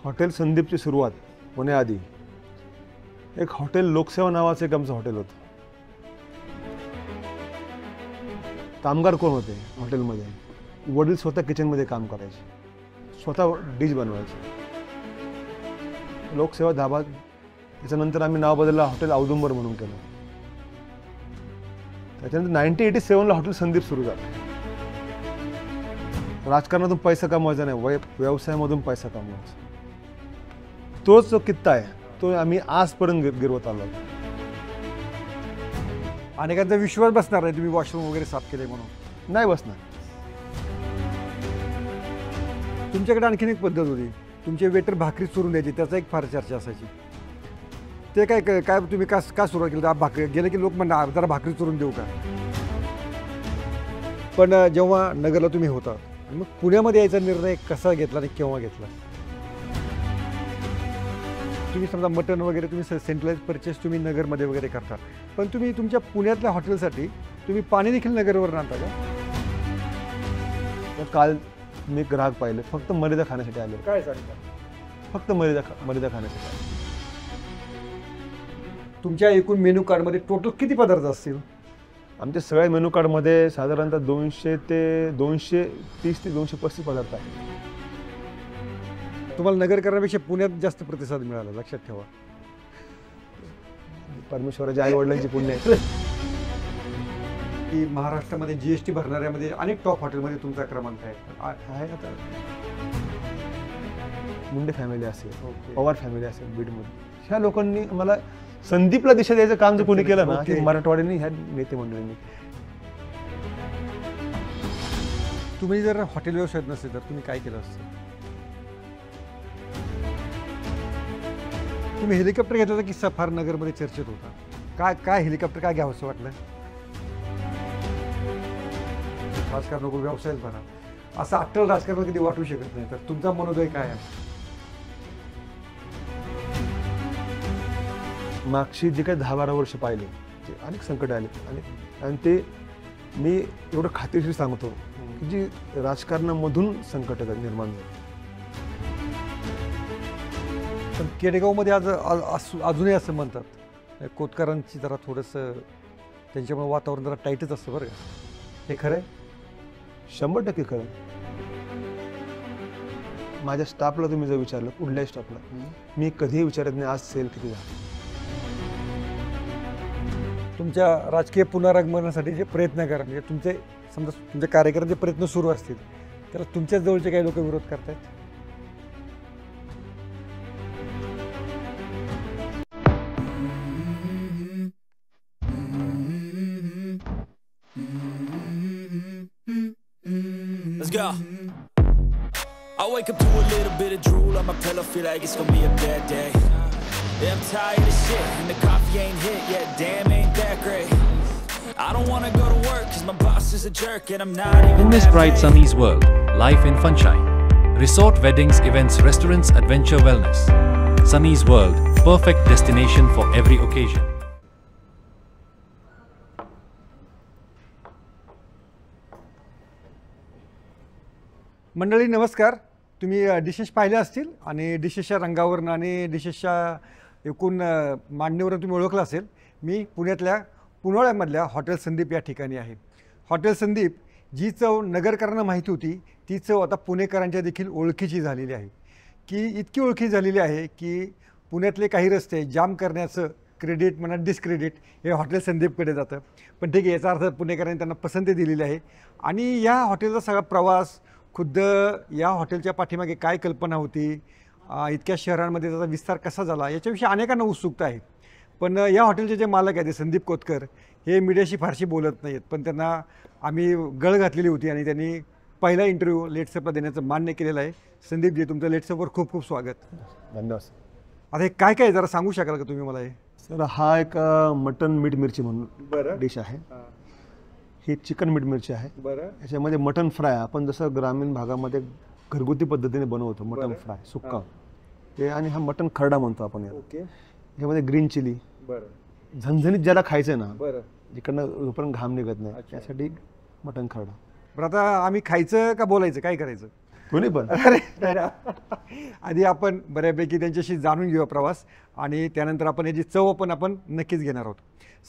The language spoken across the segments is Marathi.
हॉटेल संदीपची सुरुवात होण्याआधी एक हॉटेल लोकसेवा नावाचं एक आमचं हॉटेल होतं. कामगार कोण होते हॉटेलमध्ये? वडील स्वतः किचनमध्ये काम करायचे, स्वतः डिश बनवायचे. लोकसेवा धाबा. त्याच्यानंतर आम्ही नाव बदललं, हॉटेल औदुंबर म्हणून केलं. त्याच्यानंतर 1987ला हॉटेल संदीप सुरू झालं. राजकारणातून पैसा कमवायचा नाही, व्यवसायामधून पैसा कमवायचा. तोच जो कित्ता आहे तो आम्ही आजपर्यंत गिरवत आलो. अनेकांचा विश्वास बसणार नाही तुम्ही वॉशरूम वगैरे साफ केले म्हणून. नाही बसणार. तुमच्याकडे आणखीन एक पद्धत होती, तुमचे वेटर भाकरी चुरून द्यायची, त्याचा एक फार चर्चा असायची. ते काय काय तुम्ही का सुरुवात केली? भाकरी गेले की लोक म्हणणार जरा भाकरी चुरून देऊ का. पण जेव्हा नगरला तुम्ही होता आणि मग पुण्यामध्ये यायचा निर्णय कसा घेतला आणि केव्हा घेतला? तुम्ही समजा मटन वगैरे तुम्ही सेंट्रलाइज परचेस तुम्ही नगरमध्ये वगैरे करता, पण तुम्ही तुमच्या पुण्यातल्या हॉटेलसाठी तुम्ही पाणी देखील नगरवर आणता का? काल मी ग्राहक पाहिले फक्त मर्यादा खाण्यासाठी आले. काय सांगता? फक्त मर्यादा खाण्यासाठी. तुमच्या एकूण मेनू कार्डमध्ये टोटल किती पदार्थ असतील? आमच्या सगळ्या मेनू कार्डमध्ये साधारणतः 230 ते 235 पदार्थ आहेत. तुम्हाला नगरकरांपेक्षा पुण्यात जास्त प्रतिसाद मिळाला, लक्षात ठेवा. परमेश्वराच्या आई वडिलांची पुण्य आहे की महाराष्ट्रामध्ये GST भरणाऱ्यामध्ये अनेक टॉप हॉटेलमध्ये तुमचा क्रमांक आहे. आता मुंडे फॅमिली असेल, पवार फॅमिली असेल बीडमध्ये, ह्या लोकांनी मला संदीपला दिशा द्यायचं काम जर कोणी केलं ना ते मराठवाड्याने, ह्या नेते मंडळींनी. तुम्ही जर हॉटेल व्यवसायात नसेल तर तुम्ही काय केलं असतं? तुम्ही हेलिकॉप्टर घेतल्याचा किस्सा फार नगरमध्ये चर्चेत होता. काय हेलिकॉप्टर काय घ्यावं असं वाटलं? राजकारण नको, व्यवसायच बना, असं अट्टल राजकारण कधी वाटू शकत नाही. तर तुमचा मनोदय काय आहे? मागची जे काही 10-12 वर्ष पाहिले ते अनेक संकट आले आणि ते मी एवढं खात्रीशीर सांगतो की जी राजकारणामधून संकट निर्माण झाली. पण केडगावमध्ये अजूनही असं म्हणतात कोतकरांची जरा थोडंसं त्यांच्यामुळे वातावरण जरा टाईटच असतं बरं का. हे खरं आहे? 100% खरं. माझ्या स्टाफला तुम्ही जर विचारलं, कुठल्याही स्टाफला, मी कधीही विचारत नाही आज सेल किती झाला. तुमच्या राजकीय पुनरागमनासाठी जे प्रयत्न करा, म्हणजे तुमचे समजा तुमच्या कार्यकर्त्यांचे प्रयत्न सुरू असतील त्याला तुमच्याच जवळचे काही लोक विरोध करतायत. Let's go. I wake up to a little bit of drool on my pillow, feel like it's gonna be a bad day. Yeah, I'm tired of shit and the coffee ain't hit yet, damn ain't that great. I don't wanna go to work cause my boss is a jerk and I'm not even in this bright Sunny's world, life in funshine. Resort, weddings, events, restaurants, adventure, wellness. Sunny's world, perfect destination for every occasion. मंडळी नमस्कार. तुम्ही डिशेस पाहिल्या असतील आणि डिशेसच्या रंगावरून आणि डिशेसच्या एकूण मांडणीवरून तुम्ही ओळखलं असेल. मी पुण्यातल्या पुनोळ्यामधल्या हॉटेल संदीप या ठिकाणी आहे. हॉटेल संदीप जी चव नगरकरांना माहिती होती ती चव आता पुणेकरांच्या देखील ओळखीची झालेली आहे. की इतकी ओळखी झालेली आहे की पुण्यातले काही रस्ते जाम करण्याचं क्रेडिट म्हणा डिस्क्रेडिट हे हॉटेल संदीपकडे जातं. पण ठीक आहे, याचा अर्थ पुणेकरांनी त्यांना पसंती दिलेली आहे. आणि या हॉटेलचा सगळा प्रवास, खुद्द या हॉटेलच्या पाठीमागे काय कल्पना होती, इतक्या शहरांमध्ये त्याचा विस्तार कसा झाला, याच्याविषयी अनेकांना उत्सुकता आहे. पण या हॉटेलचे जे मालक आहेत संदीप कोतकर हे मीडियाशी फारशी बोलत नाहीत. पण त्यांना आम्ही गळ घातलेली होती आणि त्यांनी पहिला इंटरव्ह्यू लेट्सअपला देण्याचं मान्य केलेलं आहे. संदीपजी, तुमचं लेट्सअपवर खूप खूप स्वागत. धन्यवाद. आता हे काय काय जरा सांगू शकाल का तुम्ही मला? हे सर, हा एक मटन मीठ मिरची म्हणून डिश आहे. ही चिकन मीठ मिरची आहे. बरं. याच्यामध्ये मटन फ्राय, आपण जसं ग्रामीण भागामध्ये घरगुती पद्धतीने बनवतो मटन फ्राय सुक्का ते, आणि हा मटन खरडा म्हणतो आपण याला. ओके. ह्यामध्ये ग्रीन चिली, बरं, झणझणीत ज्याला खायचं ना, बरं, जिकडनं जोपर्यंत घाम निघत नाही त्यासाठी मटन खरडा. बरं, आता आम्ही खायचं का बोलायचं, काय करायचं? कोणी पण. अरे नाही ना. आधी आपण बऱ्यापैकी त्यांच्याशी जाणून घेऊया प्रवास आणि त्यानंतर आपण याची चव आपण नक्कीच घेणार आहोत.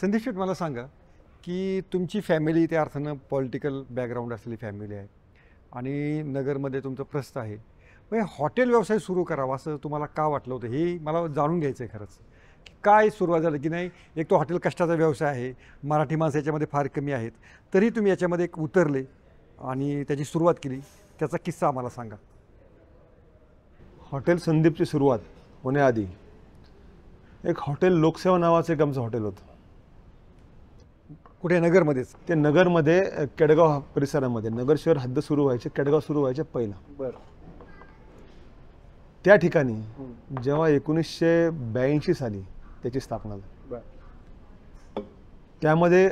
संदीप शेठ, मला सांगा की तुमची फॅमिली त्या अर्थानं पॉलिटिकल बॅकग्राऊंड असलेली फॅमिली आहे आणि नगरमध्ये तुमचं प्रस्थ आहे. मग हॉटेल व्यवसाय सुरू करावा असं तुम्हाला का वाटलं होतं, हे मला जाणून घ्यायचं आहे खरंच. काय सुरुवात झाली की नाही, एक तो हॉटेल कष्टाचा व्यवसाय आहे, मराठी माणसं याच्यामध्ये फार कमी आहेत, तरी तुम्ही याच्यामध्ये एक उतरले आणि त्याची सुरुवात केली, त्याचा किस्सा आम्हाला सांगा. हॉटेल संदीपची सुरुवात होण्याआधी एक हॉटेल लोकसेवा नावाचं एक आमचं हॉटेल होतं. कुठे? नगरमध्येच? ते नगरमध्ये केडगाव परिसरामध्ये, नगर शहर हद्द सुरू व्हायचे, केडगाव सुरू व्हायचे पहिलं. बरं. त्या ठिकाणी जेव्हा 1982 साली त्याची स्थापना झाली, त्यामध्ये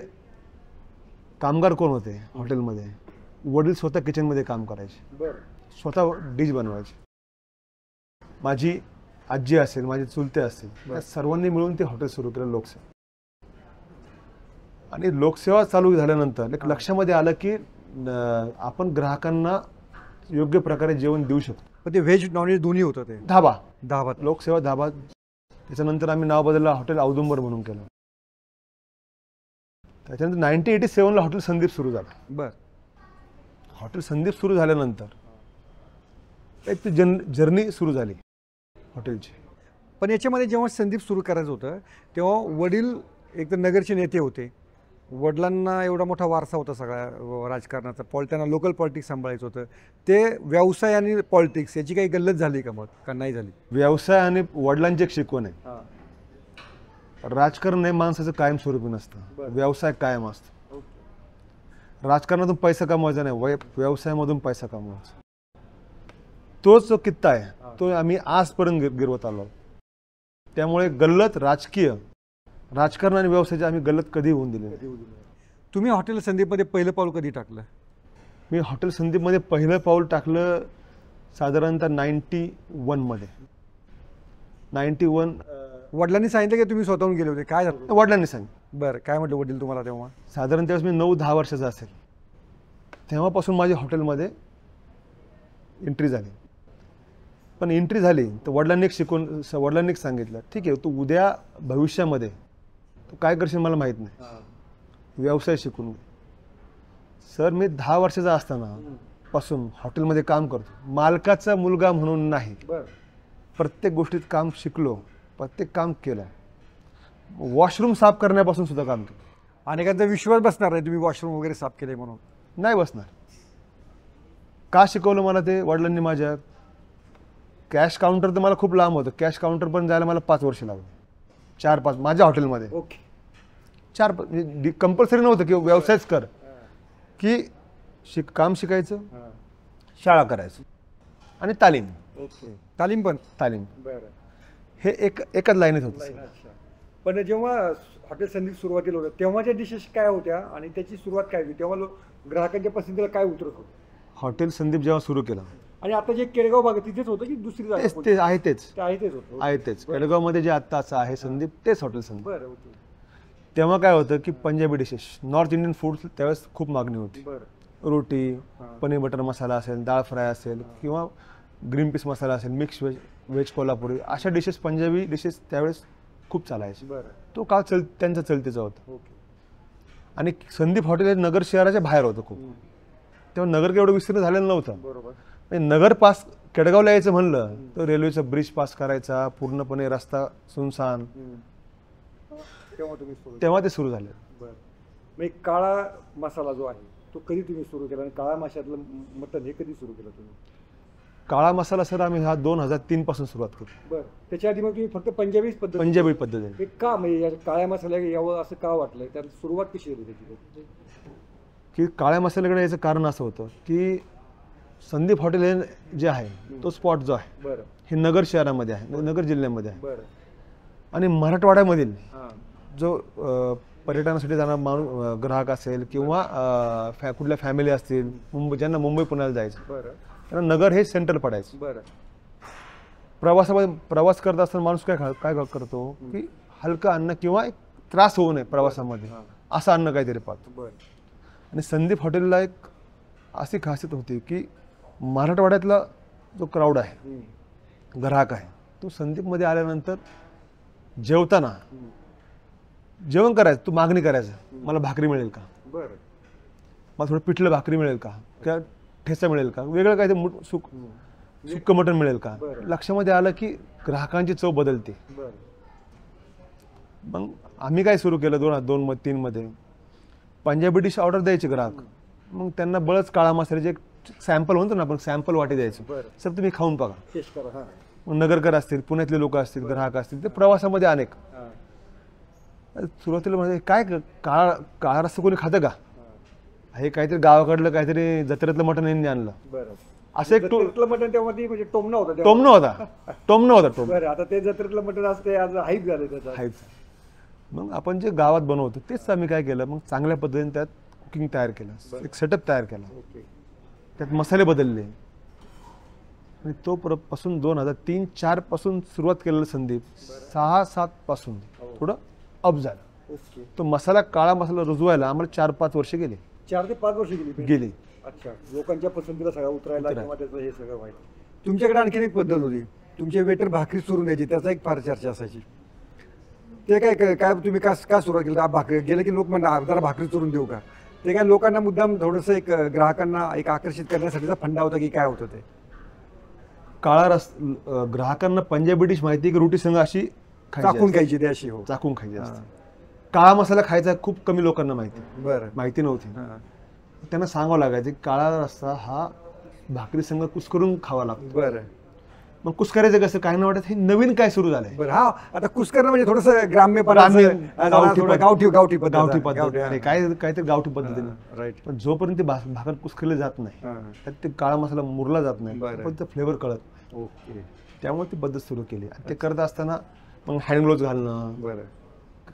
कामगार कोण होते हॉटेलमध्ये? वडील स्वतः किचनमध्ये काम करायचे, स्वतः डिश बनवायचे. माझी आजी असेल, माझे चुलते असतील, या सर्वांनी मिळून ते हॉटेल सुरू केलं, लोकसेवा. आणि लोकसेवा चालू झाल्यानंतर एक लक्षामध्ये आलं की आपण ग्राहकांना योग्य प्रकारे जेवण देऊ शकतो. पण ते व्हेज नॉनव्हेज दोन्ही होतं? ते धाबा लोकसेवा धाबा. त्याच्यानंतर आम्ही नाव बदललं, हॉटेल औदुंबर म्हणून केलं. त्याच्यानंतर 1987ला हॉटेल संदीप सुरू झालं. बरं. हॉटेल संदीप सुरू झाल्यानंतर एक जर्नी सुरू झाली हॉटेलची. पण याच्यामध्ये जेव्हा संदीप सुरू करायचं होतं तेव्हा वडील एक तर नगरचे नेते होते, वडिलांना एवढा मोठा वारसा होता सगळ्या राजकारणाचा, त्यांना लोकल पॉलिटिक्स सांभाळायचं होतं. ते व्यवसाय आणि पॉलिटिक्स याची काही गल्लत झाली का मग, का नाही झाली? व्यवसाय आणि वडिलांची एक शिकवण आहे, राजकारण हे माणसाचं कायमस्वरूपी नसतं, व्यवसाय कायम असतो. राजकारणातून पैसा कमवायचा नाही, व्यवसायामधून पैसा कमवायचा. तोच जो कित्ता आहे तो आम्ही आजपर्यंत गिरवत आलो. त्यामुळे गल्लत राजकारण आणि व्यवसायाची आम्ही गल्लत कधी होऊन दिली नाही. तुम्ही हॉटेल संदीपमध्ये पहिलं पाऊल कधी टाकलं? मी हॉटेल संदीपमध्ये पहिलं पाऊल टाकलं साधारणतः 91 मध्ये. 91. वडिलांनी सांगितलं की तुम्ही स्वतःहून गेले होते? काय झालं? वडिलांनी सांगितलं. बरं, काय म्हटलं वडील तुम्हाला तेव्हा? साधारण त्यावेळेस मी 9-10 वर्षाचा असेल, तेव्हापासून माझी हॉटेलमध्ये एंट्री झाली. पण एंट्री झाली तर वडिलांनी एक सांगितलं, ठीक आहे, तू उद्या भविष्यामध्ये तू काय करशील मला माहीत नाही, व्यवसाय शिकून घे. सर, मी 10 वर्षाचा असताना पासून हॉटेलमध्ये काम करतो, मालकाचा मुलगा म्हणून नाही. प्रत्येक गोष्टीत काम शिकलो, प्रत्येक काम केलं. वॉशरूम साफ करण्यापासून सुद्धा काम केलं. अनेकांचा विश्वास बसणार नाही तुम्ही वॉशरूम वगैरे साफ केले म्हणून? नाही बसणार. का शिकवलं मला ते वडिलांनी माझ्या? कॅश काउंटर तर मला खूप लांब होतं, कॅश काउंटर पण जायला मला 5 वर्ष लागली, 4-5 माझ्या हॉटेलमध्ये. ओके. 4 कंपल्सरी नव्हतं की व्यवसायच कर, की काम शिकायचं, शाळा करायचं आणि तालीम. तालीम पण? तालीम. बरं. हे एकच लाईनीत होतं. पण जेव्हा हॉटेल संदीप सुरुवातीला होतं तेव्हाच्या डिशेस काय होत्या आणि त्याची सुरुवात काय होती, तेव्हा ग्राहकांच्या पसंतीला काय उतरत होतं? हॉटेल संदीप जेव्हा सुरू केलं, आणि आता जे केडगाव भाग तिथेच होतं की दुसरी जागा? ते आहे तेच होतं. आहे तेच. केडगावमध्ये जे आत्ताचं आहे संदीप, तेच हॉटेल संदीप. बरं. तेव्हा काय होतं की Punjabi dishes, north Indian food त्यावेळेस खूप मागणी होती. रोटी, पनीर बटर मसाला असेल, डाळ फ्राय असेल, किंवा ग्रीन पीस मसाला असेल, मिक्स व्हेज कोल्हापुरी, अशा डिशेस, पंजाबी डिशेस त्यावेळेस खूप चालायचे. तो काळ त्यांचा चलतीचा होता. आणि संदीप हॉटेल हे नगर शहराच्या बाहेर होतं खूप. तेव्हा नगर एवढं विस्तीर्ण झालेलं नव्हतं. नगर पास केडगावला यायचं म्हणलं तर रेल्वेचा ब्रिज पास करायचा, पूर्णपणे रस्ता सुनसान. तेव्हा ते सुरू झाले. काळा मसाला जो आहे तो कधी तुम्ही सुरू केला आणि काळा माशातलं मटण हे कधी सुरू केलं तुम्ही? काळा मसाला सर आम्ही 2003 पासून सुरुवात केली. बरं. त्याच्या आधी मग तुम्ही फक्त पंजाबी पद्धत? पंजाबी पद्धती. का म्हणजे काळ्या मसाल्या यावं असं का वाटलं, त्यात सुरुवात कशी झाली त्याची? की काळ्या मसाल्याकडे याचं कारण असं होतं की संदीप हॉटेल हे जे आहे तो स्पॉट जो आहे हे नगर शहरामध्ये आहे, नगर जिल्ह्यामध्ये आहे. आणि मराठवाड्यामधील जो पर्यटनासाठी जाणारा ग्राहक असेल किंवा कुठल्या फॅमिली असतील, ज्यांना मुंबई पुण्याला जायचं, त्यांना नगर हे सेंटर पडायचं. प्रवास करत असताना माणूस काय करतो की हलकं अन्न किंवा एक त्रास होऊ नये प्रवासामध्ये असं अन्न काहीतरी पाहतो. आणि संदीप हॉटेलला एक अशी खासियत होती की मराठवाड्यातला जो क्राऊड आहे, ग्राहक आहे, तो संदीपमध्ये आल्यानंतर जेवताना जेवण करायचं, तू मागणी करायचं, मला भाकरी मिळेल का, बरं, मला थोडं पिठलं भाकरी मिळेल का, किंवा ठेचा मिळेल का, वेगळं काय ते सुक्क मटण मिळेल का. लक्षामध्ये आलं की ग्राहकांची चव बदलते. बरं, मग आम्ही काय सुरू केलं 2002-03 मध्ये पंजाबी डिश ऑर्डर द्यायचे ग्राहक. मग त्यांना बळच काळा मसाल्याचे एक सॅम्पल म्हणतो ना आपण, सॅम्पल वाटी द्यायचं, सर तुम्ही खाऊन बघा. टेस्ट करा. हां, मग नगरकर असतील, पुण्यातले लोक असतील, ग्राहक असतील, ते प्रवासामध्ये अनेक सुरुवातीला म्हणजे काय काळा रस्सा कोणी खातं का, हे काहीतरी गावाकडलं काहीतरी जत्रेतलं मटण यांनी आणलं. बरं. असं एक जत्रेतलं मटण तेव्हा ती म्हणजे टोमणं होतं. टोमणं होता. बरं, आता ते जत्रेतलं मटण असते, आज हाईप झालं त्याचं. हाईप. मग आपण जे गावात बनवतो तेच आम्ही काय केलं, मग चांगल्या पद्धतीने त्यात कुकिंग तयार केलं, एक सेटअप तयार केला, त्यात मसाले बदलले आणि तो पासून 2003-04 पासून सुरुवात केलेलं संदीप 6-7 पासून थोडं अप झालं. तो मसाला, काळा मसाला रुजवायला आम्हाला 4-5 वर्ष गेली. 4 ते 5 वर्ष गेली. अच्छा, लोकांच्या पसंतीला सगळं उतरायला किंवा त्याचं हे सगळं व्हायचं. तुमच्याकडे आणखीन एक पद्धत होती, तुमचे वेटर भाकरी चुरून द्यायची, त्याचा एक फार चर्चा असायची. ते काय तुम्ही का सुरुवात केली? भाकरी गेलं की लोक म्हणतात जरा भाकरी चुरून देऊ का? ते काय लोकांना मुद्दाम थोडंसं एक ग्राहकांना एक आकर्षित करण्यासाठीचा फंडा होता की काय होतं ते? काळा ग्राहकांना पंजाबी डिश माहिती की रोटी संघ अशी चाकून खायची, ते अशी चाकून खायची असते. काळा मसाला खायचा खूप कमी लोकांना माहिती नव्हती. त्यांना सांगावं लागायचं की काळा रस्सा हा भाकरी संघ कुस्करून खावा लागतो. बरं. मग कुस्करायचं कसं, काय नाही वाटत हे नवीन काय सुरू झालंय. बरं, हा आता कुस्करणं म्हणजे थोडंसं गावठी पद्धत आणि काहीतरी गावठी पद्धतीने. राईट. पण जोपर्यंत भाकर कुस्करले जात नाही, त्यात ते काळा मसाला मुरला जात नाही, पण ते फ्लेवर कळत. ओके. त्यामुळे ती पद्धत सुरू केली. आणि ते करत असताना मग हँड ग्लोव्ज घालणं, बरं,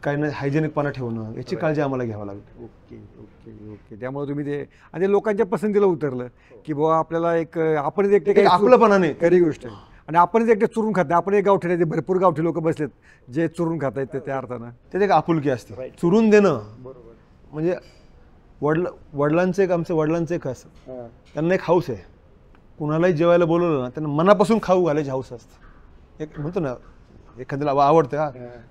काही नाही हायजेनिकपणा ठेवणं, याची काळजी आम्हाला घ्यावी लागली. ओके. त्यामुळे तुम्ही ते आणि लोकांच्या पसंतीला उतरलं की बाबा आपल्याला एक आपण एकटे काही आपलंपणाने खरी गोष्ट आहे. आणि आपणच एकटे चुरून खात नाही, आपण एक गावठी नाही, भरपूर गावठी लोक बसलेत जे चुरून खात आहेत, त्या अर्थानं त्यात एक आपुलकी असते. चुरून देणं म्हणजे आमच्या वडिलांचं एक असं, त्यांना एक हाऊस आहे, कुणालाही जेवायला बोलवलं ना त्यांना मनापासून खाऊ घालायची हाऊस असते. एक म्हणतो ना एखाद्याला आवडतं, हा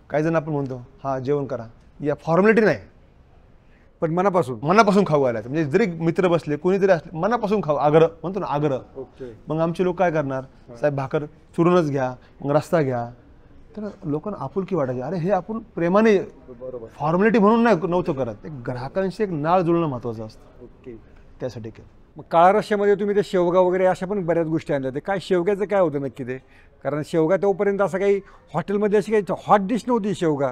काही जण आपण म्हणतो हा जेवण करा, या फॉर्मॅलिटी नाही, पण मनापासून खाऊ घालायचं. म्हणजे जरी मित्र बसले कोणीतरी असले मनापासून खाऊ, आग्रह म्हणतो ना, आग्रह. मग आमचे लोक काय करणार, साहेब भाकर चुरूनच घ्या, मग रस्ता घ्या. तर लोकांना आपुलकी वाटायची, अरे हे आपण प्रेमाने, फॉर्मॅलिटी म्हणून नव्हतं करत. एक ग्राहकांशी एक नाळ जुळणं महत्वाचं असतं, त्यासाठी केलं. मग काळा रश्श्यामध्ये तुम्ही ते शेवगा वगैरे अशा पण बऱ्याच गोष्टी आणल्या. ते काय शेवग्याचं काय होतं नक्की ते? कारण शेवगा तोपर्यंत असं काही हॉटेलमध्ये अशी काही हॉट डिश नव्हती शेवगा,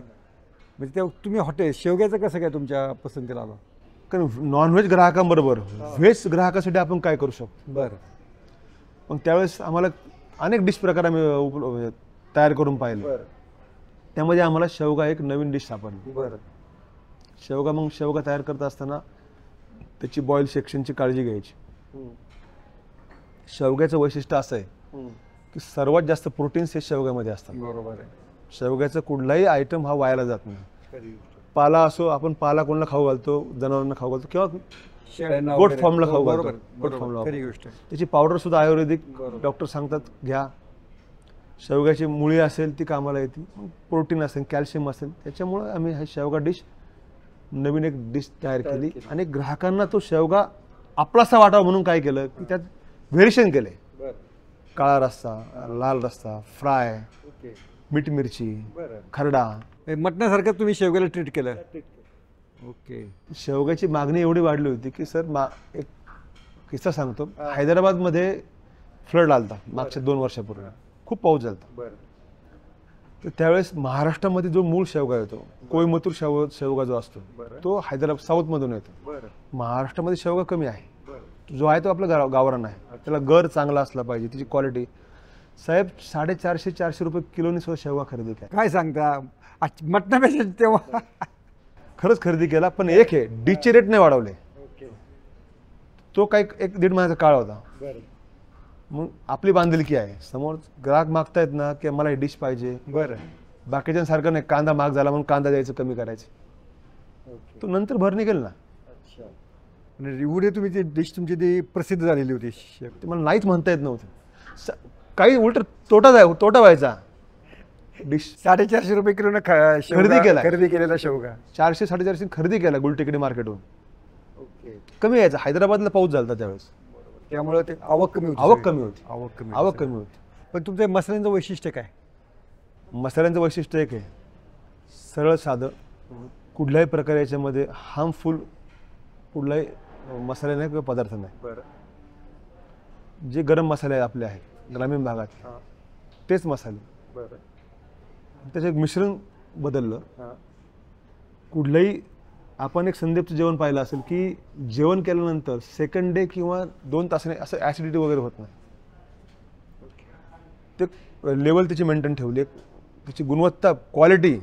म्हणजे ते तुम्ही शेवग्याचं कसं काय तुमच्या पसंतीला आलं? कारण नॉनव्हेज ग्राहकांबरोबर व्हेज ग्राहकासाठी आपण काय करू शकतो. बरं. मग त्यावेळेस आम्हाला अनेक डिश प्रकार आम्ही तयार करून पाहिले. त्यामध्ये आम्हाला शेवगा एक नवीन डिश सापडली. बरं. शेवगा तयार करत असताना त्याची बॉईल सेक्शनची काळजी घ्यायची. शेवग्याचं वैशिष्ट्य असं आहे की सर्वात जास्त प्रोटीन्स हे शेवग्यामध्ये असतात. बरोबर आहे. शेवग्याचा कुठलाही आयटम हा वायाला जात नाही. पाला असो, आपण पाला कोणाला खाऊ घालतो, जनावरांना खाऊ घालतो किंवा गोट फॉर्मला खाऊ घालतो. गोट फॉर्मला त्याची पावडर सुद्धा आयुर्वेदिक डॉक्टर सांगतात घ्या. शेवग्याची मुळी असेल ती कामाला येते, प्रोटीन असेल, कॅल्शियम असेल, त्याच्यामुळे आम्ही हा शेवगा डिश नवीन एक डिश तयार केली. आणि ग्राहकांना तो शेवगा आपलासा वाटावा म्हणून काय केलं की त्यात व्हेरिएशन केले. काळा रस्सा, लाल रस्सा, फ्राय, मीठ मिरची, खरडा, मटणासारखं तुम्ही शेवग्याला ट्रीट केलं. ओके. शेवग्याची मागणी एवढी वाढली होती की सर एक किस्सा सांगतो. हैदराबादमध्ये फ्लड आलता मागच्या 2 वर्षापूर्वी, खूप पाऊस झाला. तर त्यावेळेस महाराष्ट्रामध्ये जो मूळ शेवगा येतो, कोईमतूर शेवगा जो असतो, तो हैदराबाद साऊथमधून येतो. महाराष्ट्रामध्ये शेवगा कमी आहे, जो आहे तो आपला गावरान आहे. त्याला गर चांगला असला पाहिजे, त्याची क्वालिटी. साहेब 450-400 रुपये किलोनी सुद्धा शेवगा खरेदी केला. काय सांगता, मटणापेक्षा तेव्हा खरंच खरेदी केला. पण एक आहे, डिशचे रेट नाही वाढवले. तो काही 1-1.5 महिन्याचा काळ होता. मग आपली बांधिलकी आहे, समोर ग्राहक मागतायत ना की मला हे डिश पाहिजे. बरं. बाकीच्यांसारखं नाही, कांदा महाग झाला म्हणून कांदा द्यायचं कमी करायचं. तो नंतर भर निघेल ना. आणि एवढे तुम्ही ती डिश तुमची ती प्रसिद्ध झालेली होती शेफ. ते मला नाहीच म्हणता येत नव्हतं. काही उलट तोटा व्हायचा. डिश 450 रुपये किलोनं खरेदी केला. खरेदी केलेला शेवगा 400-450 खरेदी केला गुलटेकडी मार्केटहून. ओके. कमी यायचा. हैदराबादला पाऊस झाला त्यावेळेस, त्यामुळे ते आवक कमी होती. आवक कमी होती. आवक कमी होती. पण तुमच्या मसाल्यांचं वैशिष्ट्य काय? मसाल्यांचं वैशिष्ट्य एक आहे, सरळ साधं. कुठल्याही प्रकारे याच्यामध्ये हार्मफुल कुठलाही मसाले नाही किंवा पदार्थ नाही. बरं. जे गरम मसाले आपले आहेत ग्रामीण भागात, तेच मसाले. बरं. त्याचे मिश्रण बदललं. हां. कुठलंही आपण एक संदीपचं जेवण पाहिलं असेल की जेवण केल्यानंतर सेकंड डे किंवा 2 तासाने असं ॲसिडिटी वगैरे होत नाही. ते लेवल त्याची मेंटेन ठेवली, त्याची गुणवत्ता, क्वालिटी,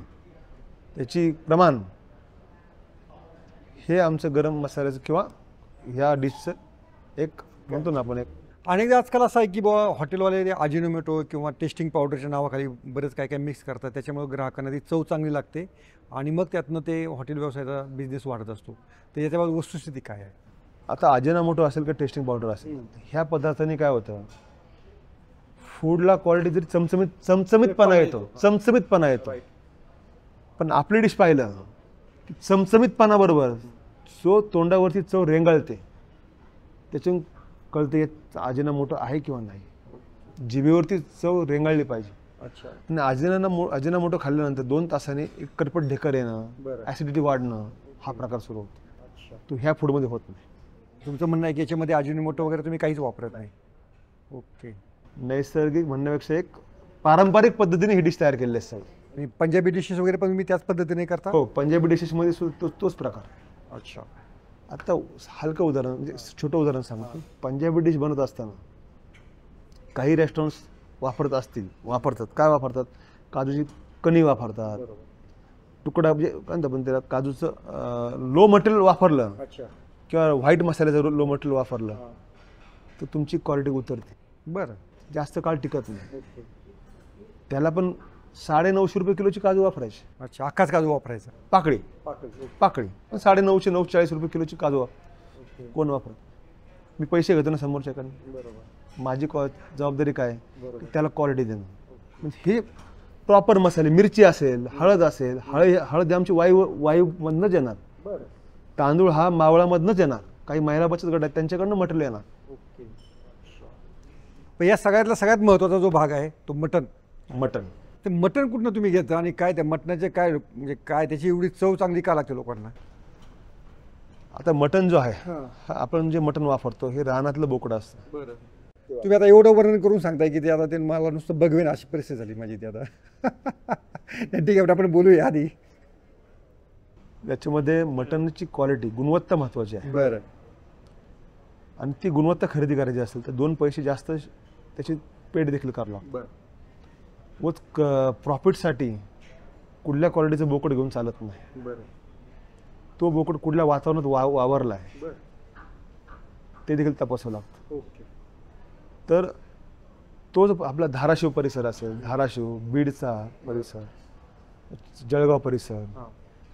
त्याची प्रमाण, हे आमचं गरम मसाल्याचं किंवा ह्या डिशचं एक म्हणतो ना आपण एक. अनेकदा आजकाल असं आहे की बाबा हॉटेलवाले ते अजिनोमोटो किंवा टेस्टिंग पावडरच्या नावाखाली बरेच काय काय मिक्स करतात, त्याच्यामुळे ग्राहकांना ती चव चांगली लागते आणि मग त्यातनं ते हॉटेल व्यवसायाचा बिझनेस वाढत असतो. तर याच्याबाबत वस्तुस्थिती काय आहे? आता अजिनोमोटो असेल का टेस्टिंग पावडर असेल, ह्या पदार्थांनी काय होतं, फूडला क्वालिटी जरी चमचमीतपणा येतो. पण आपली डिश पाहिलं की चमचमीतपणाबरोबर जो तोंडावरती चव रेंगाळते, त्याच्यातून कळते अजिनोमोटो आहे किंवा नाही. जिभेवरती चव रेंगाळली पाहिजे. अच्छा. आणि अजिनोमोटो खाल्ल्यानंतर 2 तासाने एक करपट ढेकर येणं, बरं. ॲसिडिटी वाढणं, हा प्रकार सुरू होतो. अच्छा. तो ह्या फूडमध्ये होत नाही. तुमचं म्हणणं आहे की याच्यामध्ये अजिनोमोटो वगैरे तुम्ही काहीच वापरत नाही. ओके. नैसर्गिक म्हणण्यापेक्षा एक पारंपरिक पद्धतीने ही डिश तयार केलेली आहे. आणि पंजाबी डिशेस वगैरे पण तुम्ही त्याच पद्धतीने करता? हो, पंजाबी डिशेसमध्ये तोच प्रकार. अच्छा. आता हलकं उदाहरण, म्हणजे छोटं उदाहरण सांगतो. पंजाबी डिश बनवत असताना काही रेस्टॉरंट्स वापरतात. काय वापरतात? काजूची कणी वापरतात, तुकडा, म्हणजे काय म्हणतात पण त्याला, काजूचं लो मटेरियल वापरलं अच्छा. किंवा व्हाईट मसाल्याचं लो मटेरियल वापरलं तर तुमची क्वालिटी उतरते. बरं. जास्त काळ टिकत नाही. त्याला पण 950 रुपये किलोची काजू वापरायची. अच्छा. अख्खाच काजू वापरायचा? पाकळी पण 950-940 रुपये किलोची काजू कोण वापरत? मी पैसे घेतो ना समोरच्याकडे. बरोबर. माझी जबाबदारी काय, त्याला क्वालिटी देणं. म्हणजे हे प्रॉपर मसाले, मिरची असेल, हळद असेल, हळद आमची वायूमधनंच येणार. बरं. तांदूळ हा मावळामधनंच येणार. काही महिला बचत गट आहेत त्यांच्याकडनं मटेरियल येणार. ओके. पण या सगळ्यातला सगळ्यात महत्त्वाचा जो भाग आहे तो मटण. ते मटण कुठनं तुम्ही घेता आणि काय त्या मटणाचे काय, म्हणजे काय त्याची एवढी चव चांगली का लागते लोकांना? आता मटण जो आहे, आपण जे मटण वापरतो हे रानातलं बोकडं असतं. बरं. तुम्ही आता एवढं वर्णन करून सांगताय की ते आता ते मला नुसतं बघवेन अशी परिस्थिती झाली माझी ती आता. ठीक आहे, आपण बोलूया आधी. याच्यामध्ये मटणची क्वालिटी, गुणवत्ता महत्त्वाची आहे. बरं. आणि ती गुणवत्ता खरेदी करायची असेल तर 2 पैसे जास्त त्याची पेड देखील करावं लागतं. बरं. व प्रॉफिटसाठी कुठल्या क्वालिटीचं बोकड घेऊन चालत नाही. बरं. तो बोकड कुठल्या वातावरणात वावरला आहे बरं. ते देखील तपासावं लागतं. ओके. तर तो जो आपला धाराशिव परिसर असेल, धाराशिव, बीडचा परिसर, जळगाव परिसर,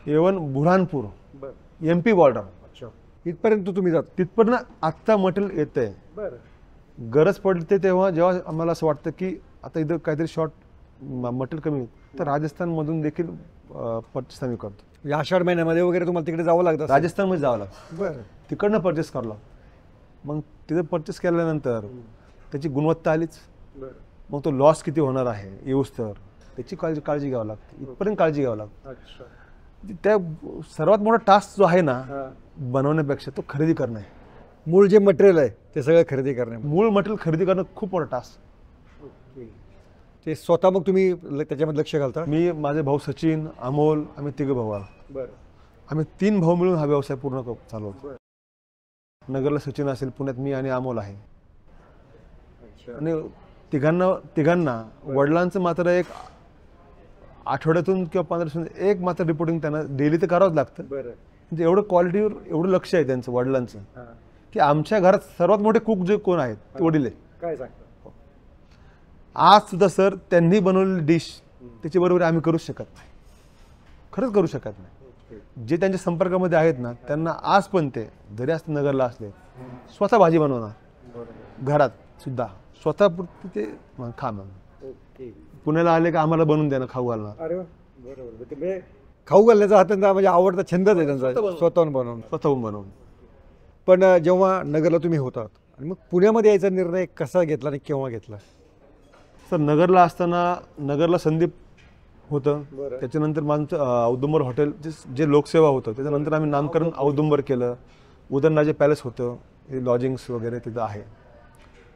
इव्हन बुऱ्हाणपूर, MP बॉर्डर, अच्छा, इथपर्यंत तुम्ही जात? तिथपर्यंत आत्ता मटेरियल येतंय. बरं. गरज पडते तेव्हा, जेव्हा आम्हाला असं वाटतं की आता इथं काहीतरी शॉर्ट मटेरियल कमी होईल तर राजस्थानमधून देखील परचेस आम्ही करतो. या आषाढ महिन्यामध्ये वगैरे तुम्हाला तिकडे जावं लागतं? राजस्थानमध्ये जावं लागतं. बरं. तिकडनं परचेस करावं लागतं. मग तिथं परचेस केल्यानंतर त्याची गुणवत्ता आलीच. बरं. मग तो लॉस किती होणार आहे येऊस तर त्याची काळजी घ्यावी लागते. इथपर्यंत काळजी घ्यावं लागतं. अच्छा. त्या सर्वात मोठा टास्क जो आहे ना बनवण्यापेक्षा तो खरेदी करणं आहे. मूळ जे मटेरियल आहे ते सगळं खरेदी करणे, मूळ मटेरियल खरेदी करणं खूप मोठा टास्क. ते स्वतः मग तुम्ही त्याच्यामध्ये लक्ष घालता? मी, माझे भाऊ सचिन, अमोल, आम्ही 3 भाऊ आहोत. बरं. आम्ही 3 भाऊ मिळून हा व्यवसाय पूर्ण चालवतो. नगरला सचिन असेल, पुण्यात मी आणि अमोल आहे. आणि तिघांना वडिलांचं मात्र एक आठवड्यातून किंवा 15 दिवसातून एक मात्र रिपोर्टिंग त्यांना डेली तर करावंच लागतं. म्हणजे एवढं क्वालिटीवर एवढं लक्ष आहे त्यांचं वडिलांचं की आमच्या घरात सर्वात मोठे कुक जे कोण आहेत ते वडील आहेत. काय सांगता? आज सुद्धा सर त्यांनी बनवलेली डिश त्याच्याबरोबर आम्ही करूच शकत नाही, खरंच करू शकत नाही. जे त्यांच्या संपर्कामध्ये आहेत ना त्यांना आज पण ते जरी असं नगरला असले स्वतः भाजी बनवणार घरात सुद्धा स्वतः पुरती ते खा म्हणून पुण्याला आले का आम्हाला बनवून द्या ना खाऊ घालणार. अरे बरोबर, खाऊ घालण्याचा हा त्यांचा म्हणजे आवडता छंदच आहे त्यांचा, स्वतःहून बनवून. पण जेव्हा नगरला तुम्ही होतात आणि मग पुण्यामध्ये यायचा निर्णय कसा घेतला आणि केव्हा घेतला? सर नगरला असताना नगरला संदीप होतं, त्याच्यानंतर माझं औदुंबर हॉटेल जे लोकसेवा होतं त्याच्यानंतर आम्ही नामकरण औदुंबर केलं. उदयनराजे पॅलेस होतं, हे लॉजिंग्स वगैरे तिथं आहे.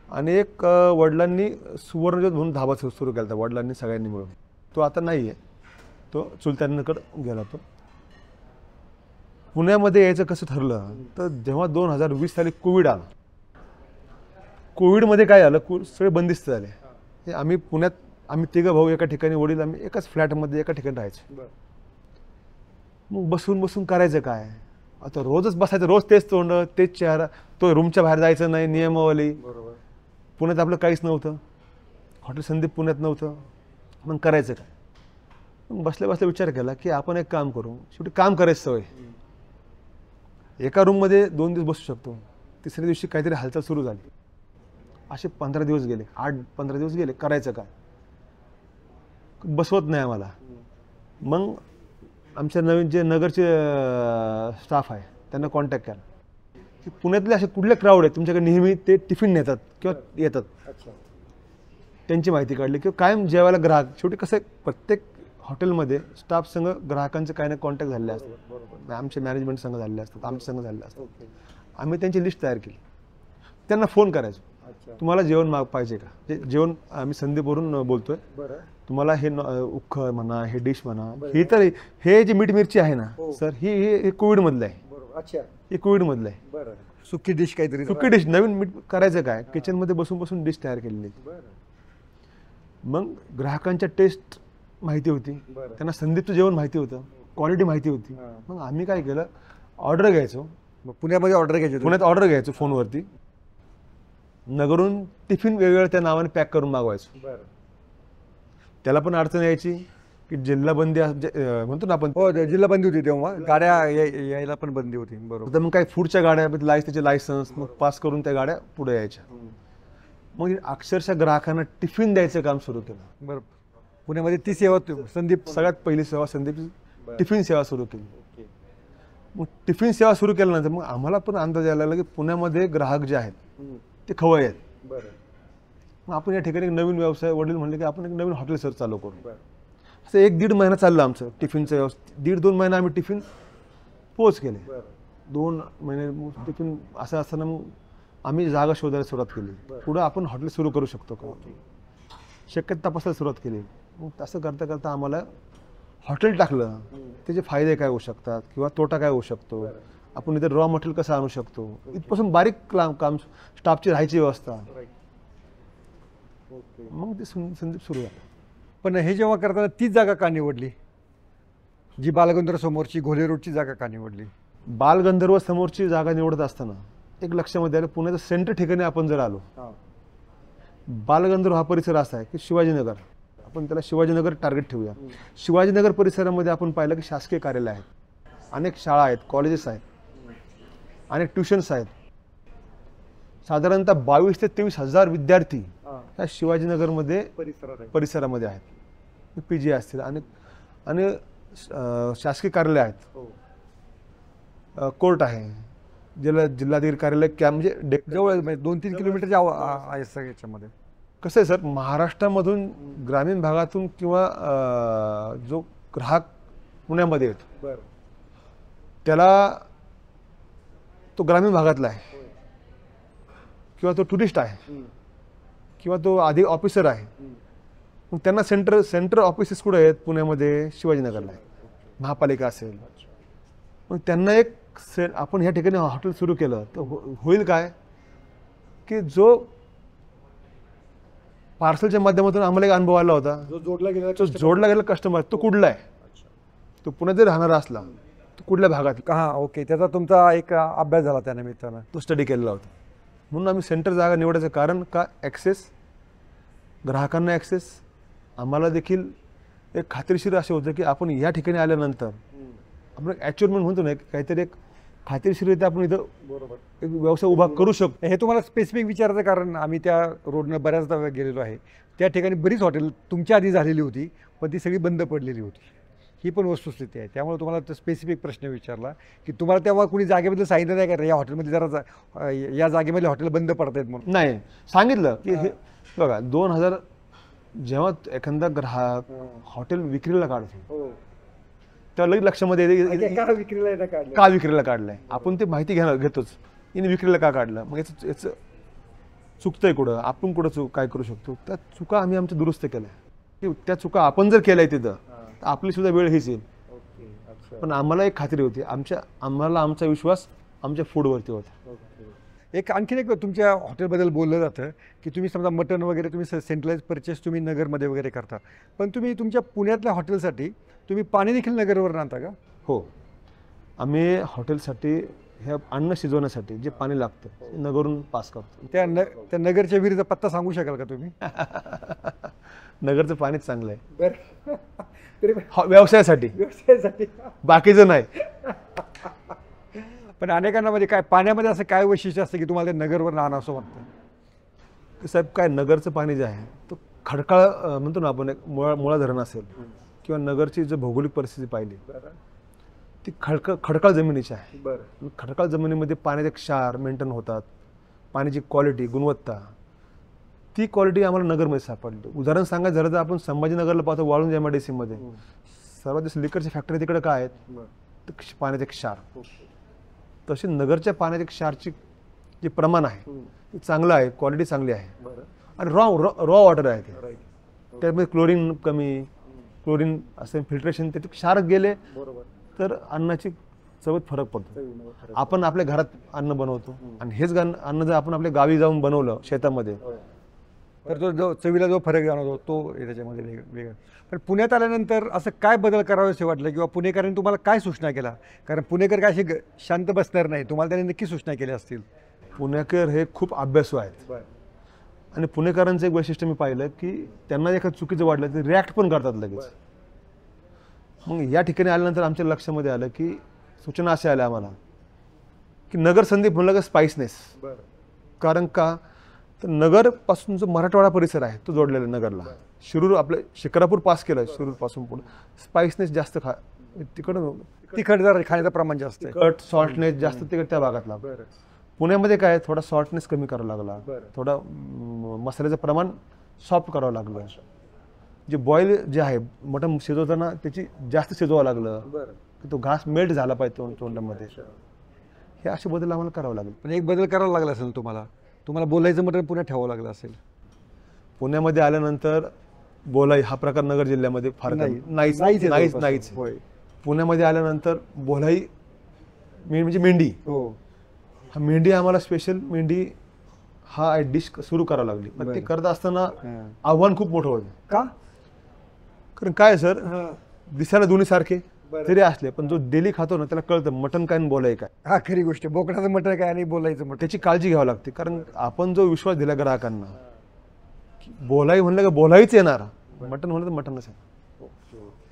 आणि एक वडिलांनी सुवर्णज्योत म्हणून धाबा सुरू केला होता वडिलांनी सगळ्यांनी मिळून. तो आता नाही आहे, तो चुलत्यांकडे गेला. तो पुण्यामध्ये यायचं कसं ठरलं तर जेव्हा 2020 साली कोविड आला, कोविडमध्ये काय झालं सगळे बंदिस्त झाले. हे आम्ही पुण्यात आम्ही तिघं भाऊ एका ठिकाणी, वडील आम्ही एकाच फ्लॅटमध्ये एका ठिकाणी राहायचो. मग बसून बसून करायचं काय, आता रोजच बसायचं, रोज तेच तोंड तेच चेहरा, तो रूमच्या बाहेर जायचं नाही नियमावली. पुण्यात आपलं काहीच नव्हतं, हॉटेल संदीप पुण्यात नव्हतं, मग करायचं काय. मग बसल्या बसल्या विचार केला की आपण एक काम करू, शेवटी काम करायची सवय. एका रूममध्ये 2 दिवस बसू शकतो, तिसऱ्या दिवशी काहीतरी हालचाल सुरू झाली. असे 15 दिवस गेले, 8-15 दिवस गेले, करायचं काय, बसवत नाही आम्हाला. मग आमच्या नवीन जे नगरचे स्टाफ आहे त्यांना कॉन्टॅक्ट केला की पुण्यातले असे कुठले क्राऊड आहेत तुमच्याकडे नेहमी ते टिफिन नेतात किंवा येतात. त्यांची माहिती काढली किंवा कायम जेवायला ग्राहक. शेवटी कसं प्रत्येक हॉटेलमध्ये स्टाफ संघ ग्राहकांचे काही ना कॉन्टॅक्ट झालेले असतात, आमचे मॅनेजमेंट संघ झालेले असतात, आमचे संघ झालेले असतात. आम्ही त्यांची लिस्ट तयार केली, त्यांना फोन करायचो, तुम्हाला जेवण पाहिजे का. जेवण आम्ही संदीपवरून बोलतोय, तुम्हाला हे उख्ख म्हणा, हे डिश म्हणा, हे तर हे जे मीठ मिरची आहे ना सर, हे कोविडमधलं आहे. हे कोविडमधलं आहे. सुकी डिश काहीतरी, सुकी डिश नवीन मीठ करायचं काय, किचनमध्ये बसून बसून डिश तयार केलेली. मग ग्राहकांच्या टेस्ट माहिती होती, त्यांना संदीपचं जेवण माहिती होतं, क्वालिटी माहिती होती. मग आम्ही काय केलं, ऑर्डर घ्यायचो. पुण्यामध्ये ऑर्डर घ्यायचो, पुण्यात ऑर्डर घ्यायचो फोनवरती, नगरून टिफिन वेगवेगळ्या त्या नावाने पॅक करून मागवायचो. त्याला पण अडचण यायची की जिल्हाबंदी म्हणतो ना आपण, हो जिल्हा बंदी होती तेव्हा, गाड्या यायला पण बंदी होती. बरोबर. तर मग काही फूडच्या गाड्या त्याचे लायसन्स मग पास करून त्या गाड्या पुढे यायच्या. मग अक्षरशः ग्राहकांना टिफिन द्यायचं काम सुरू केलं. बरोबर. पुण्यामध्ये ती सेवा संदीप, सगळ्यात पहिली सेवा संदीप टिफिन सेवा सुरू केली. मग टिफिन सेवा सुरू केल्यानंतर मग आम्हाला पण अंदाज यायला लागला की पुण्यामध्ये ग्राहक जे आहेत ते खवय्ये आहेत. मग आपण या ठिकाणी एक नवीन व्यवसाय, वडील म्हणले की आपण एक नवीन हॉटेल सर चालू करू. असं 1-1.5 महिना चाललं आमचं टिफिनचं व्यवस्था. 1.5-2 महिना आम्ही टिफिन पोच केले. 2 महिने टिफिन असं असताना मग आम्ही जागा शोधायला सुरुवात केली, पुढं आपण हॉटेल सुरू करू शकतो का, शक्यता तपासायला सुरुवात केली. मग तसं करता करता आम्हाला हॉटेल टाकलं, त्याचे फायदे काय होऊ शकतात किंवा तोटा काय होऊ शकतो, आपण इथे रॉ मटेरियल कसं आणू शकतो, इथपासून बारीक काम, स्टाफची राहायची व्यवस्था. मग ते संदीप सुरू झालं. पण हे जेव्हा करताना तीच जागा का निवडली, जी बालगंधर्व समोरची घोले रोडची जागा का निवडली? बालगंधर्व समोरची जागा निवडत असताना एक लक्षामध्ये आलं, पुण्याचं सेंटर ठिकाणी आपण जर आलो, बालगंधर्व हा परिसर असा आहे की शिवाजीनगर, आपण त्याला शिवाजीनगर टार्गेट ठेवूया. शिवाजीनगर परिसरामध्ये आपण पाहिलं की शासकीय कार्यालय आहेत, अनेक शाळा आहेत, कॉलेजेस आहेत, अनेक ट्युशन्स आहेत. साधारणतः 22,000 ते 23,000 विद्यार्थी ह्या शिवाजीनगरमध्ये परिसरामध्ये आहेत. PG असतील आणि शासकीय कार्यालय आहेत, कोर्ट आहे, जिल्हाधिकारी कार्यालय म्हणजे जवळ 2-3 किलोमीटरच्या आहे सगळ्याच्यामध्ये. कसं आहे सर, महाराष्ट्रामधून ग्रामीण भागातून किंवा जो ग्राहक पुण्यामध्ये येतो त्याला तो ग्रामीण भागातला आहे किंवा तो टुरिस्ट आहे किंवा तो आधी ऑफिसर आहे. मग त्यांना सेंटर ऑफिसेस कुठे आहेत पुण्यामध्ये, शिवाजीनगरला आहे, महापालिका असेल. मग त्यांना एक आपण ह्या ठिकाणी हॉटेल सुरू केलं तर होईल काय की जो पार्सलच्या माध्यमातून आम्हाला एक अनुभव आला होता, जो जोडला गेलेला कस्टमर तो कुठला आहे, तो पुण्यात जर राहणारा असला तो कुठल्या भागात का. ओके, त्याचा तुमचा एक अभ्यास झाला त्या निमित्तानं, तो स्टडी केलेला होता. म्हणून आम्ही सेंटर जागा निवडायचं कारण का, ॲक्सेस, ग्राहकांना ॲक्सेस, आम्हाला देखील एक खात्रीशीर असे होतं की आपण या ठिकाणी आल्यानंतर आपण ॲच्युअरमेंट म्हणतो ना, काहीतरी एक खात्रीशीररित्या आपण इथं बरोबर एक व्यवसाय उभा करू शकतो. हे तुम्हाला स्पेसिफिक विचारायचं कारण आम्ही त्या रोडनं बऱ्याचदा गेलेलो आहे. त्या ठिकाणी बरीच हॉटेल तुमच्या आधी झालेली होती, पण ती सगळी बंद पडलेली होती. ही पण वस्तुस्थिती आहे. त्यामुळे तुम्हाला तो स्पेसिफिक प्रश्न विचारला की तुम्हाला तेव्हा कुणी जागेबद्दल सांगितलं नाही का या हॉटेलमध्ये जरा या जागेमध्ये हॉटेल बंद पडत आहेत म्हणून? नाही, सांगितलं की हे बघा 2000 जेव्हा एखादा ग्राहक हॉटेल विक्रीला काढतो तेव्हा लगेच लक्षामध्ये येते का विक्रीला काढलंय. आपण ते माहिती घेतोच, याने विक्रीला का काढलं, मग याचं चुकतंय कुठं, आपण कुठं काय करू शकतो. त्या चुका आम्ही आमच्या दुरुस्त केल्या की त्या चुका आपण जर केल्या तिथं तर आपली सुद्धा वेळ हीच येईल. पण आम्हाला एक खात्री होती, आम्हाला आमचा विश्वास आमच्या फूडवरती होता. एक आणखीन एक तुमच्या हॉटेलबद्दल बोललं जातं की तुम्ही समजा मटन वगैरे तुम्ही सेंट्रलाइज परचेस तुम्ही नगरमध्ये वगैरे करता, पण तुम्ही तुमच्या पुण्यातल्या हॉटेलसाठी तुम्ही पाणी देखील नगरवरून आणता का? हो, आम्ही हॉटेलसाठी हे अन्न शिजवण्यासाठी जे पाणी लागतं नगरवरून पास करतो. त्या नगरच्या विरुद्ध पत्ता सांगू शकाल का तुम्ही? नगरचं पाणीच चांगलं आहे व्यवसायासाठी, बाकीचं नाही. पण अनेकांना म्हणजे काय पाण्यामध्ये असं काय वैशिष्ट्य असतं की तुम्हाला ते नगरवर आणा असं वाटतं? साहेब काय, नगरचं पाणी जे आहे तो खडकाळ म्हणतो ना आपण, एक मुळा धरण असेल किंवा नगरची जर भौगोलिक परिस्थिती पाहिली ती खडकाळ जमिनीची आहे. खडकाळ जमिनीमध्ये पाण्याचे क्षार मेंटेन होतात, पाण्याची क्वालिटी, गुणवत्ता, ती क्वालिटी आम्हाला नगरमध्ये सापडली. उदाहरण सांगायचं झालं तर आपण संभाजीनगरला पाहतो, वाळूंज MIDC मध्ये सर्वात जास्त लिकरची फॅक्टरी तिकडे काय आहेत, पाण्याचे क्षार. तशी नगरच्या पाण्याच्या क्षारची जे प्रमाण आहे ते चांगलं आहे, क्वालिटी चांगली आहे आणि रॉ वॉटर आहे ते. त्यामध्ये क्लोरीन कमी, क्लोरीन असेल फिल्ट्रेशन, ते क्षार गेले तर अन्नाची चवीत फरक पडतो. आपण आपल्या घरात अन्न बनवतो आणि हेच अन्न जर आपण आपल्या गावी जाऊन बनवलं शेतामध्ये तर तो जो चवीला जो फरक जाणवतो तो त्याच्यामध्ये वेगळा. पण पुण्यात आल्यानंतर असं काय बदल करावे असे वाटलं किंवा पुणेकरांनी तुम्हाला काय सूचना केल्या? कारण पुणेकर काय असे शांत बसणार नाही, तुम्हाला त्यांनी नक्की सूचना केल्या असतील. पुणेकर हे खूप अभ्यासू आहेत आणि पुणेकरांचं एक वैशिष्ट्य मी पाहिलं की त्यांना एखादं चुकीचं वाटलं तर रिॲक्ट पण करतात लगेच. मग या ठिकाणी आल्यानंतर आमच्या लक्षामध्ये आलं की सूचना अशा आल्या आम्हाला की नगर संदीप म्हणलं का स्पाइसनेस. कारण का तर नगरपासून जो मराठवाडा परिसर आहे तो जोडलेला आहे नगरला. शिरूर आपलं शिक्रापूर पास केलं, शिरूरपासून पुढे स्पाइसनेस जास्त तिकडं तिखट जरा खाण्याचं प्रमाण जास्त आहे, तिखट सॉल्टनेस जास्त तिकडे त्या भागातला. पुण्यामध्ये काय थोडा सॉल्टनेस कमी करावा लागला, थोडा मसाल्याचं प्रमाण सॉफ्ट करावं लागलं. जे बॉईल जे आहे मटण शिजवताना त्याची जास्त शिजवावं लागलं की तो घास मेल्ट झाला पाहिजे तोंडामध्ये. हे असे बदल आम्हाला करावं लागेल. पण एक बदल करावा लागला असेल तुम्हाला बोलायचं मटण पुण्यात ठेवावं लागलं असेल. पुण्यामध्ये आल्यानंतर बोलाई हा प्रकार नगर जिल्ह्यामध्ये फार नाहीच. पुण्यामध्ये आल्यानंतर बोलाई म्हणजे मेंढी, हा मेंढी आम्हाला स्पेशल मेंढी हा डिश सुरू करावं लागली. पण ते करत असताना आव्हान खूप मोठं होतं. का? कारण काय सर, दिसायला दोन्ही सारखे जरी असले पण जो डेली खातो ना त्याला कळतं मटण काय आणि बोलाई काय. हा खरी गोष्ट, बोकडाचं मटण काय आणि बोलायचं मटण, त्याची काळजी घ्यावी लागते. कारण आपण जो विश्वास दिला ग्राहकांना, बोलाई म्हणलं का बोलाईच येणार, मटण म्हणलं तर मटणच आहे,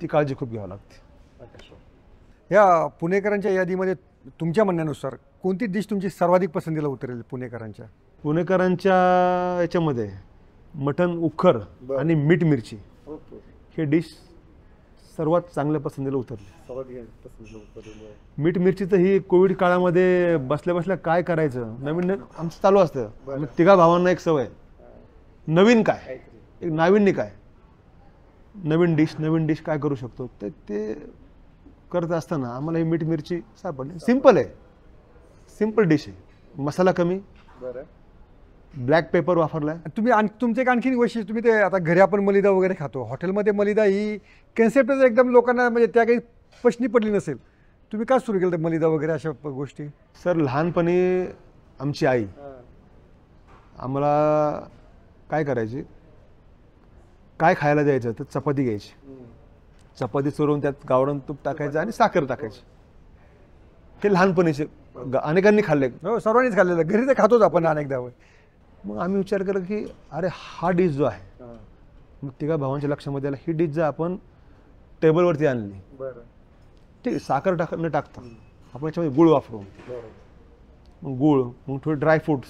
ती काळजी खूप घ्यावी लागते. या पुणेकरांच्या यादीमध्ये तुमच्या म्हणण्यानुसार कोणती डिश तुमची सर्वाधिक पसंतीला उतरेल पुणेकरांच्या? पुणेकरांच्या याच्यामध्ये मटण उखर आणि मीठ मिरची हे डिश सर्वात चांगल्या पसंतीला उतरले. मीठ मिरची तर ही कोविड काळामध्ये बसल्या बसल्या काय करायचं नवीन आमचं चालू असतं. आम्ही तिघा भावांना एक सवय, नवीन काय, एक नाविन्य काय, नवीन डिश काय करू शकतो ते करत असताना आम्हाला ही मीठ मिरची सापडली. सिंपल आहे, सिंपल डिश आहे, मसाला कमी, ब्लॅक पेपर वापरलाय. तुम्ही तुमचं एक आणखीन वैशिष्ट्य, तुम्ही ते आता घरी आपण मलिदा वगैरे खातो, हॉटेलमध्ये मलिदा ही कन्सेप्टच एकदम लोकांना म्हणजे त्या काही प्रश्नी पडली नसेल. तुम्ही का सुरू केलं मलिदा वगैरे अशा गोष्टी? सर लहानपणी आमची आई आम्हाला काय करायची, काय खायला द्यायचं तर चपाती घ्यायची, चपाती चुरून त्यात गावरान तूप टाकायचं आणि साखर टाकायची. हे लहानपणीचे अनेकांनी खाल्ले. हो, सर्वांनीच खाल्लेलं, घरी तर खातोच आपण अनेकदा. मग आम्ही विचार केला की अरे हा डिश जो आहे, मग तिघा भावांच्या लक्षामध्ये आला ही डिश जर आपण टेबलवरती आणली ठीक आहे, साखर न टाकता आपण याच्यामध्ये गुळ वापरू, मग गुळ, मग थोडे ड्रायफ्रुट्स,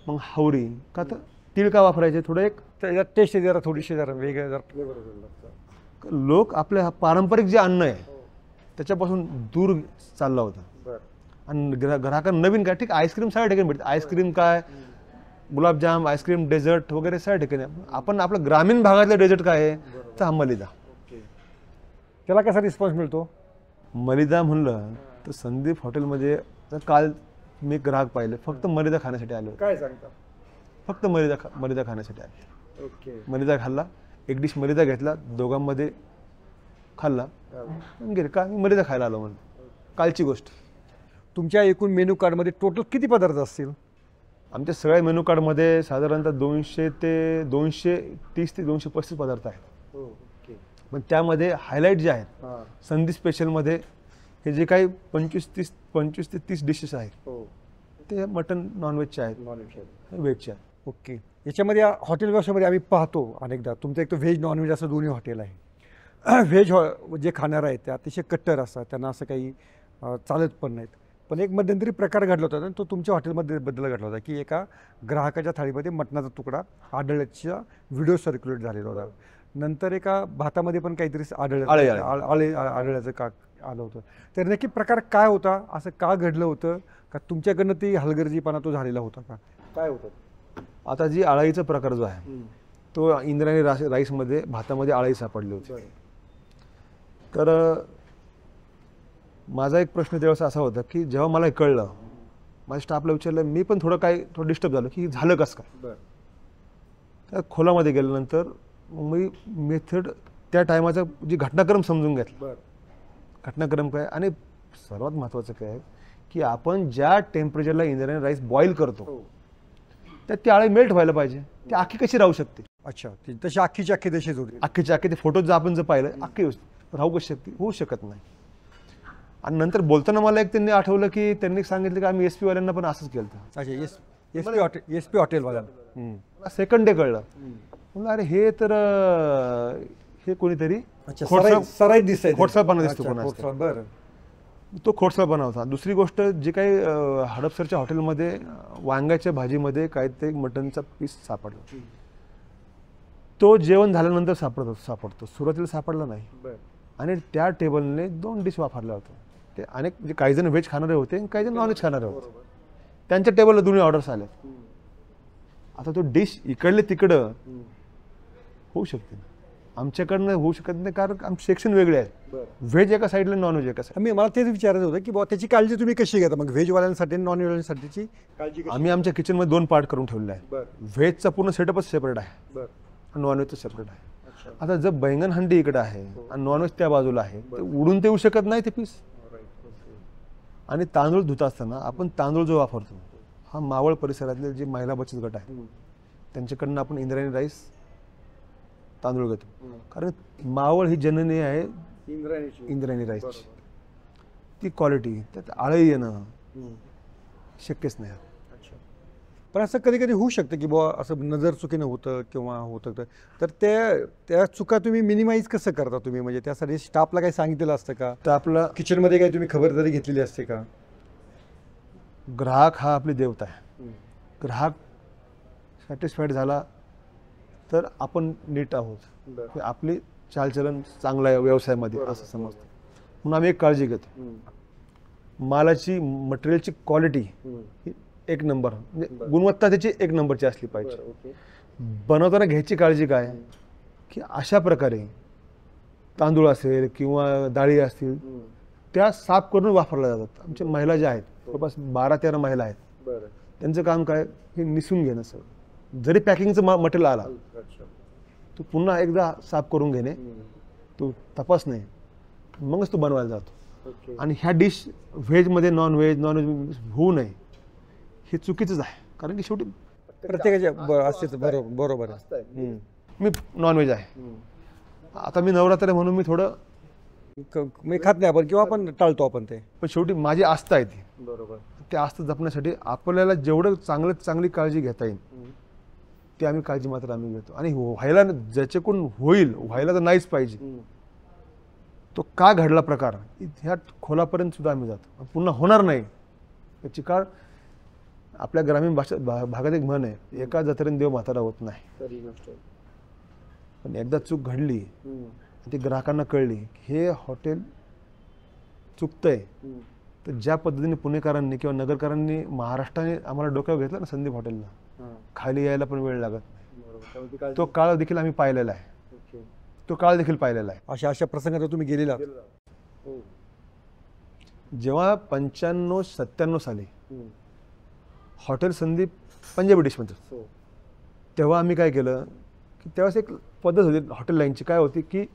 मग हावरी. का तर तीळ का वापरायचे, थोडं एक त्याच्यात टेस्ट जरा थोडीशी जरा वेगळं जरा. लोक आपल्या पारंपरिक जे अन्न आहे त्याच्यापासून दूर चालला होता. आणि ग्राहकांना नवीन काय, ठीक आईस्क्रीम सगळ्या ठिकाणी भेटते, आईस्क्रीम काय, गुलाबजाम, आईस्क्रीम, डेझर्ट वगैरे सगळ्या ठिकाणी. आपण आपलं ग्रामीण भागातलं डेझर्ट काय आहे, तर हा मलिदा. त्याला कसा रिस्पॉन्स मिळतो? मलिदा म्हणलं तर संदीप हॉटेलमध्ये तर काल मी ग्राहक पाहिले फक्त मलिदा खाण्यासाठी आले होते. काय सांगता? फक्त मलिदा खाण्यासाठी आले. मलिदा खाल्ला, एक डिश मलिदा घेतला, दोघांमध्ये खाल्ला, गेले. का मी मलिदा खायला आलो म्हणून. कालची गोष्ट. तुमच्या एकूण मेनू कार्डमध्ये टोटल किती पदार्थ असतील? आमच्या सगळ्या मेनू कार्डमध्ये साधारणतः 230 ते 235 पदार्थ आहेत. पण त्यामध्ये हायलाईट जे आहेत संदीप स्पेशलमध्ये हे जे काही 25 ते 30 डिशेस आहेत ते मटन नॉनव्हेजचे आहेत, व्हेजचे आहेत. ओके. याच्यामध्ये हॉटेल व्यवसायामध्ये आम्ही पाहतो अनेकदा तुमचं एक तर व्हेज नॉनव्हेज असं दोन्ही हॉटेल आहे. व्हेज जे खाणार आहेत ते अतिशय कट्टर असतात, त्यांना असं काही चालत पण नाहीत. पण एक मध्यंतरी प्रकार घडला होता तो तुमच्या हॉटेलमध्ये बद्दल घडला होता की एका ग्राहकाच्या थाळीमध्ये मटणाचा तुकडा आढळल्याचा व्हिडिओ सर्क्युलेट झालेला होता. नंतर एका भातामध्ये पण काहीतरी आढळल्याचं का आलं होतं. तर नक्की प्रकार काय होता, असं का घडलं होतं, का तुमच्याकडनं ती हलगर्जीपणा तो झालेला होता का, काय होतं? आता जी आळाईचा प्रकार जो आहे तो इंद्रायणी राईसमध्ये भातामध्ये आळाई सापडली होती. तर माझा एक प्रश्न त्यावेळेस असा होता की जेव्हा मला कळलं, माझ्या स्टाफला विचारलं, मी पण थोडं डिस्टर्ब झालो की झालं कसं काय. त्या खोलामध्ये गेल्यानंतर मी मेथड त्या टायमाचा जी घटनाक्रम समजून घेतला. घटनाक्रम काय, आणि सर्वात महत्त्वाचं काय आहे की आपण ज्या टेम्परेचरला इंद्रायणी राईस बॉईल करतो त्यात ती आळी मेल्ट व्हायला पाहिजे. ती आखी कशी राहू शकते? अच्छा, तशी अख्खीची अख्खी तशीच होती. अख्खीच्या अख्खी ते फोटोज जर आपण पाहिलं अख्खी राहू कशी शकते? होऊ शकत नाही. आणि नंतर बोलताना मला एक त्यांनी आठवलं की त्यांनी सांगितलं की आम्ही SP वाल्यांना पण असंच केलं. अच्छा, SP हॉटेलवाल्यांना सेकंड डे कळलं. म्हणलं अरे हे तर हे कोणीतरी खोडसाळपणा दिसतो कोणाचा. बरं, तो खोडसाळपणा होता. दुसरी गोष्ट, जे काही हडपसरच्या हॉटेलमध्ये वांग्याच्या भाजीमध्ये काहीतरी मटनचा पीस सापडला, तो जेवण झाल्यानंतर सापडतो, सुरुवातीला सापडला नाही. आणि त्या टेबलने 2 डिश वापरल्या होत्या. ते अनेक म्हणजे काही जण व्हेज खाणारे होते, काही जण नॉनव्हेज खाणारे होते. त्यांच्या टेबलला दोन्ही ऑर्डर्स आल्या. आता तो डिश इकडले तिकडं होऊ शकते, आमच्याकडनं होऊ शकत नाही, कारण आमचे सेक्शन वेगळे आहेत. व्हेज एका साईडला, नॉनव्हेज एका साईड. मला तेच विचारायचं होतं की बाबा त्याची काळजी तुम्ही कशी घेता मग, व्हेजवाल्यांसाठी नॉनव्हेजवाल्यांसाठीची काळजी? आम्ही आमच्या किचनमध्ये 2 पार्ट करून ठेवले आहे. व्हेजचा पूर्ण सेटअपच सेपरेट आहे आणि नॉनव्हेजचं सेपरेट आहे. आता जर बैंगन हंडी इकडे आहे आणि नॉनव्हेज त्या बाजूला आहे, तर उडून ते येऊ शकत नाही ते पीस. आणि तांदूळ धुत असताना आपण तांदूळ जो वापरतो हा मावळ परिसरातले जे महिला बचत गट आहे त्यांच्याकडनं आपण इंद्रायणी राईस तांदूळ घेतो, कारण मावळ ही जननी आहे इंद्रायणी राईसची. ती क्वालिटी, त्यात आळी येणं शक्यच नाही. पण असं कधी कधी होऊ शकतं की बुवा असं नजर चुकीनं होतं किंवा होतं, तर त्या चुका तुम्ही मिनिमाइज कसं करता तुम्ही? म्हणजे त्यासाठी स्टाफला काही सांगितलेलं असतं का? तर आपला किचनमध्ये काही तुम्ही खबरदारी घेतलेली असते का? ग्राहक हा आपली देवता आहे. ग्राहक सॅटिस्फाईड झाला तर आपण नीट आहोत, आपली चालचलन चांगलं आहे व्यवसायामध्ये असं समजतं. म्हणून आम्ही एक काळजी घेतो, मालाची मटेरियलची क्वालिटी ही 1 नंबर, म्हणजे गुणवत्ता त्याची 1 नंबरची असली पाहिजे. बनवताना घ्यायची काळजी काय की अशा प्रकारे तांदूळ असेल किंवा डाळी असतील त्या साफ करून वापरल्या जातात. आमच्या महिला ज्या आहेत, जवळपास 12-13 महिला आहेत, त्यांचं काम काय, हे निसून घेणं. सगळं जरी पॅकिंगचं मटेरियल आला तो पुन्हा एकदा साफ करून घेणे, तो तपासणे, मगच तो बनवायला जातो. आणि ह्या डिश व्हेजमध्ये नॉनव्हेज होऊ नये हे चुकीचंच आहे, कारण की शेवटी प्रत्येकाच्या असतेच. बरोबर आहे. मी नॉनव्हेज आहे, आता मी नवरात्र आहे म्हणून मी थोडं मी खात नाही आपण, किंवा आपण टाळतो आपण ते, पण शेवटी माझी आस्था आहे ती. बरोबर. त्या आस्था जपण्यासाठी आपल्याला जेवढं चांगली काळजी घेता येईल ती आम्ही काळजी मात्र आम्ही घेतो. आणि व्हायला ज्याच्याकडून व्हायला तर नाहीच पाहिजे तो का घडला प्रकार ह्या खोलापर्यंत सुद्धा आम्ही जातो. पुन्हा होणार नाही याची काळ आपल्या ग्रामीण भागात एक म्हण आहे, एका जत्रेने देव म्हातारा होत नाही. पण एकदा चूक घडली ती ग्राहकांना कळली की हे हॉटेल चुकतंय, तर ज्या पद्धतीने पुणेकरांनी किंवा नगरकरांनी महाराष्ट्राने आम्हाला डोक्यावर घेतलं ना संदीप हॉटेलला, खाली यायला पण वेळ लागत नाही. तो काळ देखील आम्ही पाहिलेला आहे. तो काळ देखील पाहिलेला आहे. अशा प्रसंगात तुम्ही गेलेला. जेव्हा 95-97 साली हॉटेल संदीप पंजाबी डिशमध्ये, तेव्हा आम्ही काय केलं की त्यावेळेस एक पद्धत होती हॉटेल लाईनची. काय होती की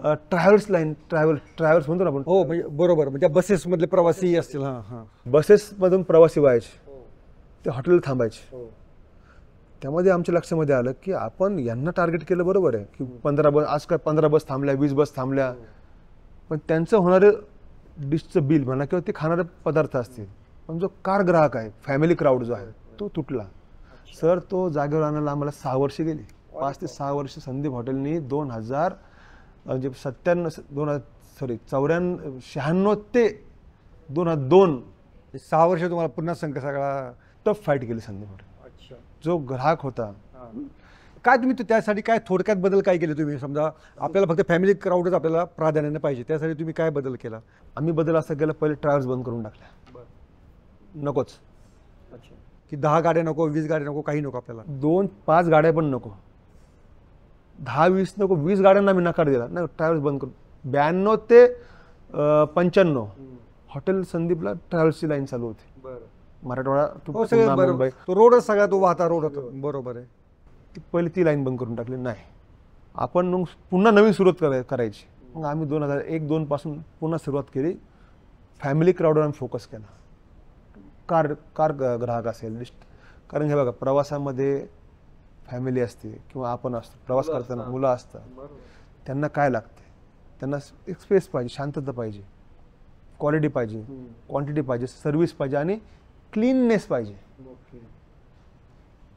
ट्रॅव्हल्स लाईन, ट्रॅव्हल्स म्हणतो ना आपण. हो, म्हणजे बरोबर, म्हणजे बसेसमधले प्रवासी असतील. हां हां. बसेसमधून प्रवासी व्हायचे, ते हॉटेलला थांबायचे. त्यामध्ये आमच्या लक्षामध्ये आलं की आपण यांना टार्गेट केलं बरोबर आहे की 15 बस, आज काय 15 बस थांबल्या, 20 बस थांबल्या, पण त्यांचं होणारं डिशचं बिल म्हणा किंवा ते खाणारे पदार्थ असतील, पण जो कार ग्राहक आहे, फॅमिली क्राऊड जो आहे तो तुटला. सर तो जागेवर आणायला आम्हाला 6 वर्ष गेली. 5 ते 6 वर्ष संदीप हॉटेलनी 96 ते 2002 6 वर्ष तुम्हाला पुन्हा संघ सगळा टफ फाईट केली संदीप हॉटेल. जो ग्राहक होता. काय तुम्ही त्यासाठी काय थोडक्यात बदल काय केले तुम्ही? समजा आपल्याला फक्त फॅमिली क्राऊडच आपल्याला प्राधान्याने पाहिजे, त्यासाठी तुम्ही काय बदल केला? आम्ही बदल असा केला, पहिले ट्रॅव्हल्स बंद करून टाकल्या. नकोच. की 10 गाड्या नको, 20 गाड्या नको, काही नको आपल्याला. 2-5 गाड्या पण नको, 10-20 नको, 20 गाड्यांना आम्ही नकार दिला. नाही, ट्रॅव्हल्स बंद करून 92 ते 95 हॉटेल संदीपला ट्रॅव्हल्सची लाईन चालू होती. मराठवाडा टू मुंबई, तो रोडच सगळा तो वाहता रोड होता. बरोबर आहे. पहिले ती लाईन बंद करून टाकली. नाही, आपण मग पुन्हा नवीन सुरुवात करायची. मग आम्ही 2001-02 पासून पुन्हा सुरुवात केली. फॅमिली क्राऊडवर आम्ही फोकस केला. कार ग्राहक असेल, कारण हे बघा, प्रवासामध्ये फॅमिली असते किंवा आपण असतो, प्रवास करताना मुलं असतात, त्यांना काय लागते? त्यांना एक स्पेस पाहिजे, शांतता पाहिजे, क्वालिटी पाहिजे, क्वांटिटी पाहिजे, सर्व्हिस पाहिजे आणि क्लीननेस पाहिजे.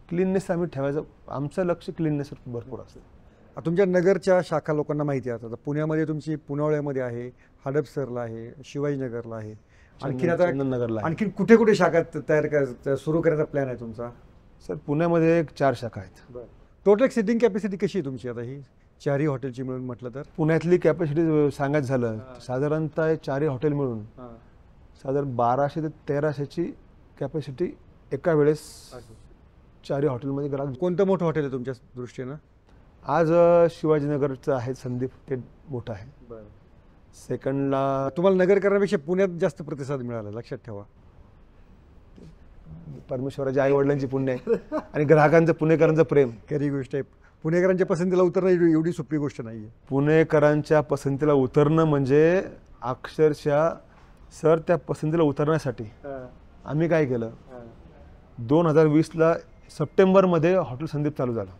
क्लीननेस आम्ही ठेवायचं, आमचं लक्ष क्लीननेसवर भरपूर असतं. तुमच्या नगरच्या शाखा लोकांना माहिती आहे. आता पुण्यामध्ये तुमची पुनावळ्यामध्ये आहे, हडपसरला आहे, शिवाजीनगरला आहे, आणखीन आता चंदननगरला आहे. आणखीन कुठे कुठे शाखा तयार करायचं सुरू करायचा प्लॅन आहे तुमचा? सर पुण्यामध्ये 4 शाखा आहेत. टोटल सिटिंग कॅपॅसिटी कशी आहे तुमची आता ही 4ही हॉटेलची मिळून म्हटलं तर? पुण्यातली कॅपॅसिटी सांगायचं झालं साधारणतः 4ही हॉटेल मिळून साधारण 1200 ते 1300ची कॅपॅसिटी एका वेळेस 4ही हॉटेलमध्ये ग्राहक. कोणतं मोठं हॉटेल आहे तुमच्या दृष्टीनं? आज शिवाजीनगरचं आहे संदीप, ते मोठं आहे. सेकंडला तुम्हाला नगरकरांपेक्षा पुण्यात जास्त प्रतिसाद मिळाला, लक्षात ठेवा. परमेश्वराच्या आई वडिलांची पुण्य आहे आणि ग्राहकांचं, पुणेकरांचं प्रेम. खरी गोष्ट आहे. पुणेकरांच्या पसंतीला उतरणं एवढी सोपी गोष्ट नाही आहे. पुणेकरांच्या पसंतीला उतरणं म्हणजे अक्षरशः, सर त्या पसंतीला उतरण्यासाठी आम्ही काय केलं, 2020ला सप्टेंबरमध्ये हॉटेल संदीप चालू झालं.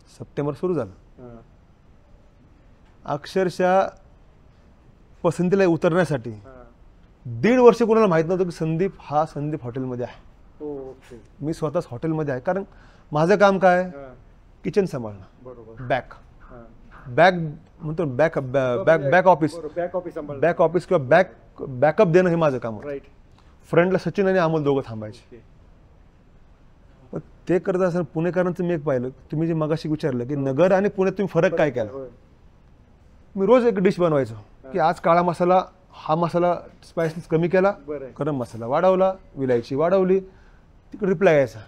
सप्टेंबर सुरू झालं. अक्षरशः पसंतीला उतरण्यासाठी 1.5 वर्ष कोणाला माहित नव्हतं की संदीप हा संदीप हॉटेलमध्ये आहे. मी स्वतःच हॉटेलमध्ये आहे, कारण माझं काम काय, किचन सांभाळणं, बॅक म्हणतो, बॅक ऑफिस किंवा बॅकअप देणं हे माझं काम होतं. फ्रंटला सचिन आणि अमोल दोघं थांबायचे. पण ते करत असताना पुणेकरांचं मी एक पाहिलं, तुम्ही जे मगाशी विचारलं की नगर आणि पुण्यात तुम्ही फरक काय केला. मी रोज एक डिश बनवायचो की आज काळा मसाला, हा मसाला स्पायसेस कमी केला, गरम मसाला वाढवला, विलायची वाढवली, तिकडे रिप्लाय यायचा,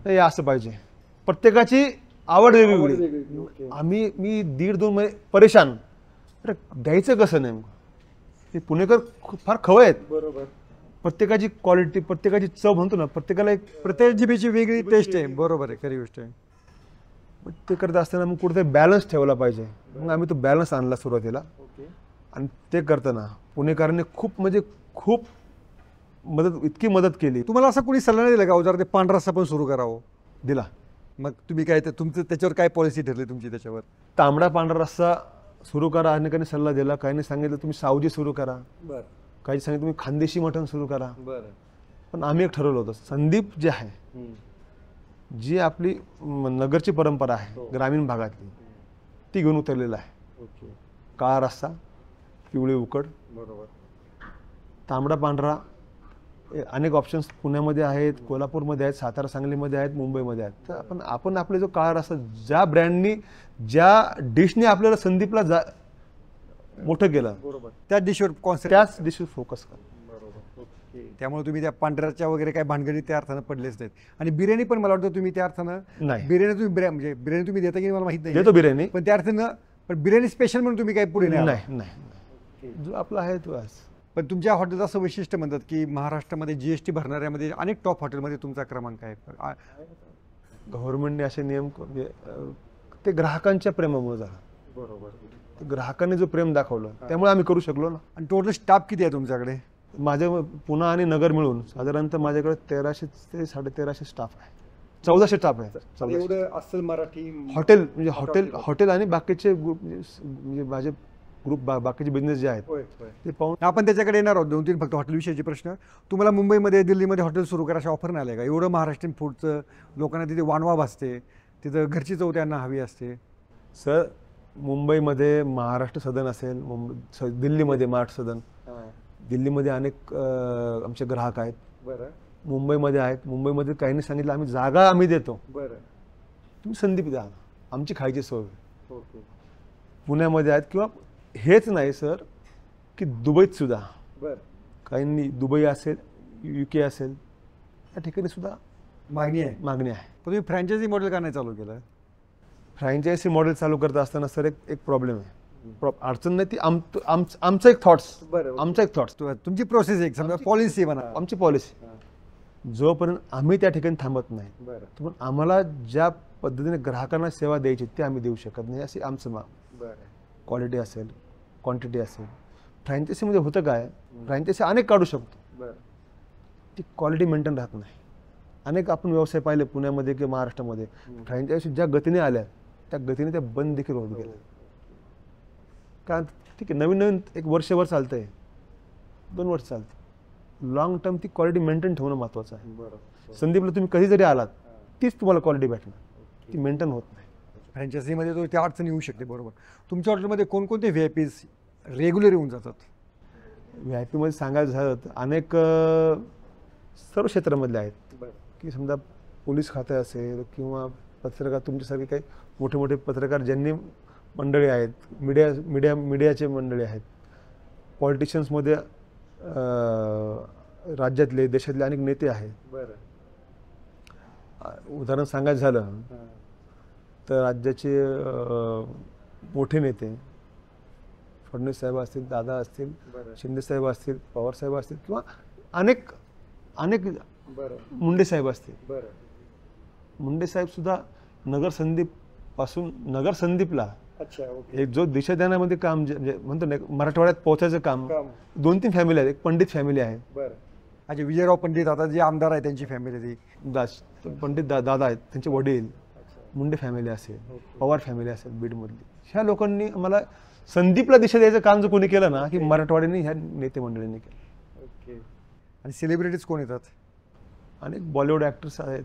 नाही असं पाहिजे. प्रत्येकाची आवड वेगवेगळी. मी 1.5-2 महिने परेशान, अरे द्यायचं कसं नेमकं. हे पुणेकर फार खवय आहेत. प्रत्येकाची क्वालिटी, प्रत्येकाची चव म्हणतो ना, प्रत्येकाला एक प्रत्येक जिभेची वेगळी टेस्ट आहे. बरोबर आहे, खरी गोष्ट आहे. ते करत असताना मग कुठेतरी बॅलन्स ठेवला पाहिजे. मग आम्ही तो बॅलन्स आणला सुरुवातीला. आणि ते करताना पुणेकरांनी खूप इतकी मदत केली. तुम्हाला असं कोणी सल्ला नाही दिला का जर ते पांढरा रस्सा पण सुरू करावं? दिला. मग तुम्ही काय तुमचं त्याच्यावर काय पॉलिसी ठरली तुमची त्याच्यावर? तांबडा पांढरा रस्सा सुरू करा, अनेकांनी सल्ला दिला. काहींनी सांगितलं तुम्ही सावजी सुरू करा, काही सांगितलं तुम्ही खानदेशी मटण सुरू करा. पण आम्ही एक ठरवलं होतं, संदीप जे आहे, जी आपली नगरची परंपरा आहे ग्रामीण भागातली, ती घेऊन उतरलेलं आहे. काळा रस्सा, पिवळी उकड, बरोबर. तांबडा पांढरा अनेक ऑप्शन्स पुण्यामध्ये आहेत, कोल्हापूरमध्ये आहेत, सातारा सांगलीमध्ये आहेत, मुंबईमध्ये आहेत. तर आपण आपले जो काळ असं ज्या ब्रँडनी ज्या डिशने आपल्याला संदीपला मोठं केलं बरोबर, त्या डिशवर कॉन्सेप्ट, त्याच डिशवर फोकस करा. बरोबर. ओके. त्यामुळे तुम्ही त्या पांढऱ्याच्या वगैरे काय भानगडी त्या अर्थानं पडलेच नाहीत. आणि बिर्याणी पण मला वाटतं तुम्ही त्या अर्थानं नाही. बिर्याणी म्हणजे बिर्याणी तुम्ही देता की मला माहित नाही, देतो बिर्याणी, पण त्या अर्थानं पण बिर्याणी स्पेशल म्हणून तुम्ही काही पुढे नाही आला. नाही नाही, जो आपला आहे तो आज. पण तुमच्या हॉटेलचं असं वैशिष्ट्य म्हणतात की महाराष्ट्रामध्ये GST भरणाऱ्यामध्ये अनेक टॉप हॉटेलमध्ये तुमचा क्रमांक आहे. गव्हर्नमेंटने असे नियम ते ग्राहकांच्या प्रेमामुळे झालं. बरोबर. ग्राहकांनी जो प्रेम दाखवलं त्यामुळे आम्ही करू शकलो ना. आणि टोटल स्टाफ किती आहे तुमच्याकडे? माझ्या पुणे आणि नगर मिळून साधारणतः माझ्याकडे 1300 ते 1350 स्टाफ आहे. 1400 स्टाफ आहे. 1400. एवढं असेल मराठी हॉटेल म्हणजे हॉटेल आणि बाकीचे ग्रुप म्हणजे माझे ग्रुप बाकीचे बिझनेस जे आहेत ते पाहून आपण त्याच्याकडे येणार आहोत. 2-3 फक्त हॉटेल विषयीचे प्रश्न. तुम्हाला मुंबईमध्ये दिल्लीमध्ये हॉटेल सुरू करायची ऑफर नाही आले का? एवढं महाराष्ट्रीयन फूडचं लोकांना तिथे वानवा भासते, तिथं घरची चव त्यांना हवी असते. सर मुंबईमध्ये महाराष्ट्र सदन असेल, दिल्लीमध्ये महाराष्ट्र सदन, दिल्लीमध्ये अनेक आमचे ग्राहक आहेत. बरं. मुंबईमध्ये आहेत. मुंबईमध्ये काहींनी सांगितलं आम्ही जागा आम्ही देतो, बरं, तुम्ही संदीप द्या, आमची खायची सोय. ओके. पुण्यामध्ये आहेत किंवा हेच नाही सर की दुबईत सुद्धा बरं, काहींनी दुबई असेल, UK असेल, या ठिकाणी सुद्धा मागणी आहे. मागणी आहे. पण तुम्ही फ्रँचायझी मॉडेल का नाही चालू केलं? फ्रँचायझी मॉडेल चालू करत असताना सर एक प्रॉब्लेम आहे. अडचण नाही ती आमचं एक थॉट्स, आमचा एक थॉट्स, तुमची प्रोसेस एक समजा पॉलिसी म्हणा, आमची पॉलिसी. जोपर्यंत आम्ही त्या ठिकाणी थांबत नाही तोपर्यंत आम्हाला ज्या पद्धतीने ग्राहकांना सेवा द्यायची ते आम्ही देऊ शकत नाही. असे आमचं क्वालिटी असेल, क्वांटिटी असेल. फ्रँचायझीमध्ये होतं काय, फ्रँचायझी अनेक काढू शकतो, ती क्वालिटी मेंटेन राहत नाही. अनेक आपण व्यवसाय पाहिले पुण्यामध्ये किंवा महाराष्ट्रामध्ये, फ्रँचायझी ज्या गतीने आल्या त्या गतीने त्या बंद देखील होत गेल्या. कारण ठीक आहे नवीन एक वर्षभर चालतंय, 2 वर्ष चालतं, लॉंग टर्म ती क्वालिटी मेंटेन ठेवणं महत्त्वाचं आहे. संदीपला तुम्ही कधी जरी आलात तीच तुम्हाला क्वालिटी भेटणार, ती मेंटेन होत नाही. फ्रँचायझीमध्ये तो त्या अडचणी येऊ शकते. बरोबर. तुमच्या हॉटेलमध्ये कोणकोणते VIPs रेग्युलर येऊन जातात? VIP सांगायचं झालं तर अनेक सर्व क्षेत्रामधले आहेत की समजा पोलीस खाते असेल किंवा पत्रकार, तुमच्यासारखे काही मोठे मोठे पत्रकार ज्यांनी मंडळी आहेत, मीडियाचे मंडळी आहेत, पॉलिटिशियन्समध्ये राज्यातले देशातले अनेक नेते आहेत. उदाहरण सांगायचं झालं तर राज्याचे मोठे नेते फडणवीस साहेब असतील, दादा असतील, शिंदे साहेब असतील, पवार साहेब असतील किंवा अनेक मुंडे साहेब असतील. मुंडे साहेब सुद्धा नगर संदीपला एक जो दिशा देण्यामध्ये काम म्हणतो ना मराठवाड्यात पोहोचायचं काम 2-3 फॅमिली आहेत. एक पंडित फॅमिली आहे. अच्छा, विजयराव पंडित आता जे आमदार आहे त्यांची फॅमिली, ती पंडित दादा आहेत, त्यांचे वडील, मुंडे फॅमिली असेल, पवार फॅमिली असेल बीडमधली. ह्या लोकांनी आम्हाला संदीपला दिशा द्यायचं काम जर कोणी केलं ना की मराठवाड्याने ह्या नेते मंडळींनी केलं. आणि सेलिब्रिटीज कोण येतात? अनेक बॉलिवूड ॲक्टर्स आहेत,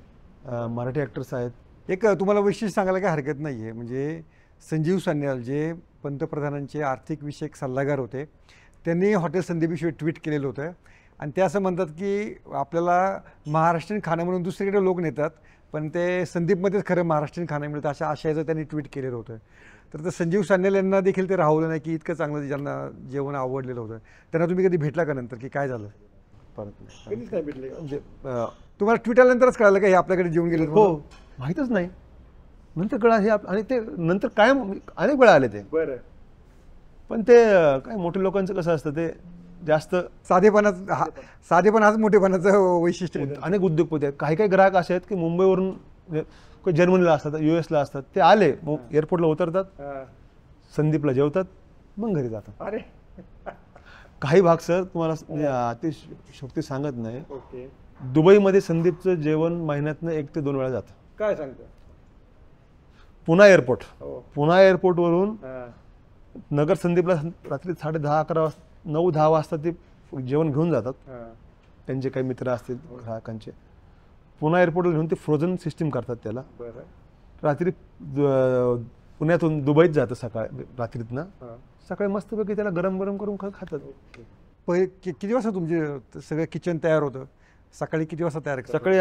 मराठी ॲक्टर्स आहेत. एक तुम्हाला वैशिष्ट्य सांगायला काही हरकत नाही आहे. म्हणजे संजीव सान्याल जे पंतप्रधानांचे आर्थिक विषयक सल्लागार होते, त्यांनी हॉटेल संदीपविषयी ट्विट केलेलं होतं. आणि ते असं म्हणतात की आपल्याला महाराष्ट्रीयन खाणं म्हणून दुसरीकडे लोक नेतात, पण ते संदीपमध्येच खरं महाराष्ट्रीयन खाणं मिळतं अशा आशयाचं त्यांनी ट्विट केलेलं होतं. तर संजीव सान्याल यांना देखील ते राहवलं नाही की इतकं चांगलं ज्यांना जेवण आवडलेलं होतं. त्यांना तुम्ही कधी भेटला का नंतर की काय झालं? परत कधीच नाही भेटले. म्हणजे तुम्हाला ट्विट आल्यानंतरच कळालं का हे आपल्याकडे जेवण गेले? हो, माहीतच नाही. नंतर कळा हे आणि ते नंतर कायम अनेक वेळा आले ते. बरं. पण ते काय मोठ्या लोकांचं कसं असतं, ते जास्त साधेपण हाच मोठेपणाचं वैशिष्ट्य. अनेक उद्योगपती आहेत. काही ग्राहक असे आहेत की मुंबईवरून जर्मनीला असतात, US ला असतात, ते आले एअरपोर्टला उतरतात, संदीपला जेवतात, मग घरी जातात. अरे काही भाग सर तुम्हाला अतिशयोक्ती सांगत नाही, दुबईमध्ये संदीपचं जेवण महिन्यातनं 1 ते 2 वेळा जातं. काय सांगतं? पुणा एअरपोर्टवरून नगर संदीपला रात्री 10:30-11 वाजता 9-10 वाजता ते जेवण घेऊन जातात. त्यांचे काही मित्र असतील ग्राहकांचे, पुणा एअरपोर्टला घेऊन ते फ्रोझन सिस्टीम करतात त्याला. रात्री पुण्यातून दुबईत जातं रात्रीतनं, सकाळी मस्तपैकी त्याला गरम गरम करून खातात. पहिले किती वाजता तुमचे सगळं किचन तयार होतं? सकाळी किती वाजता तयार करता? सकाळी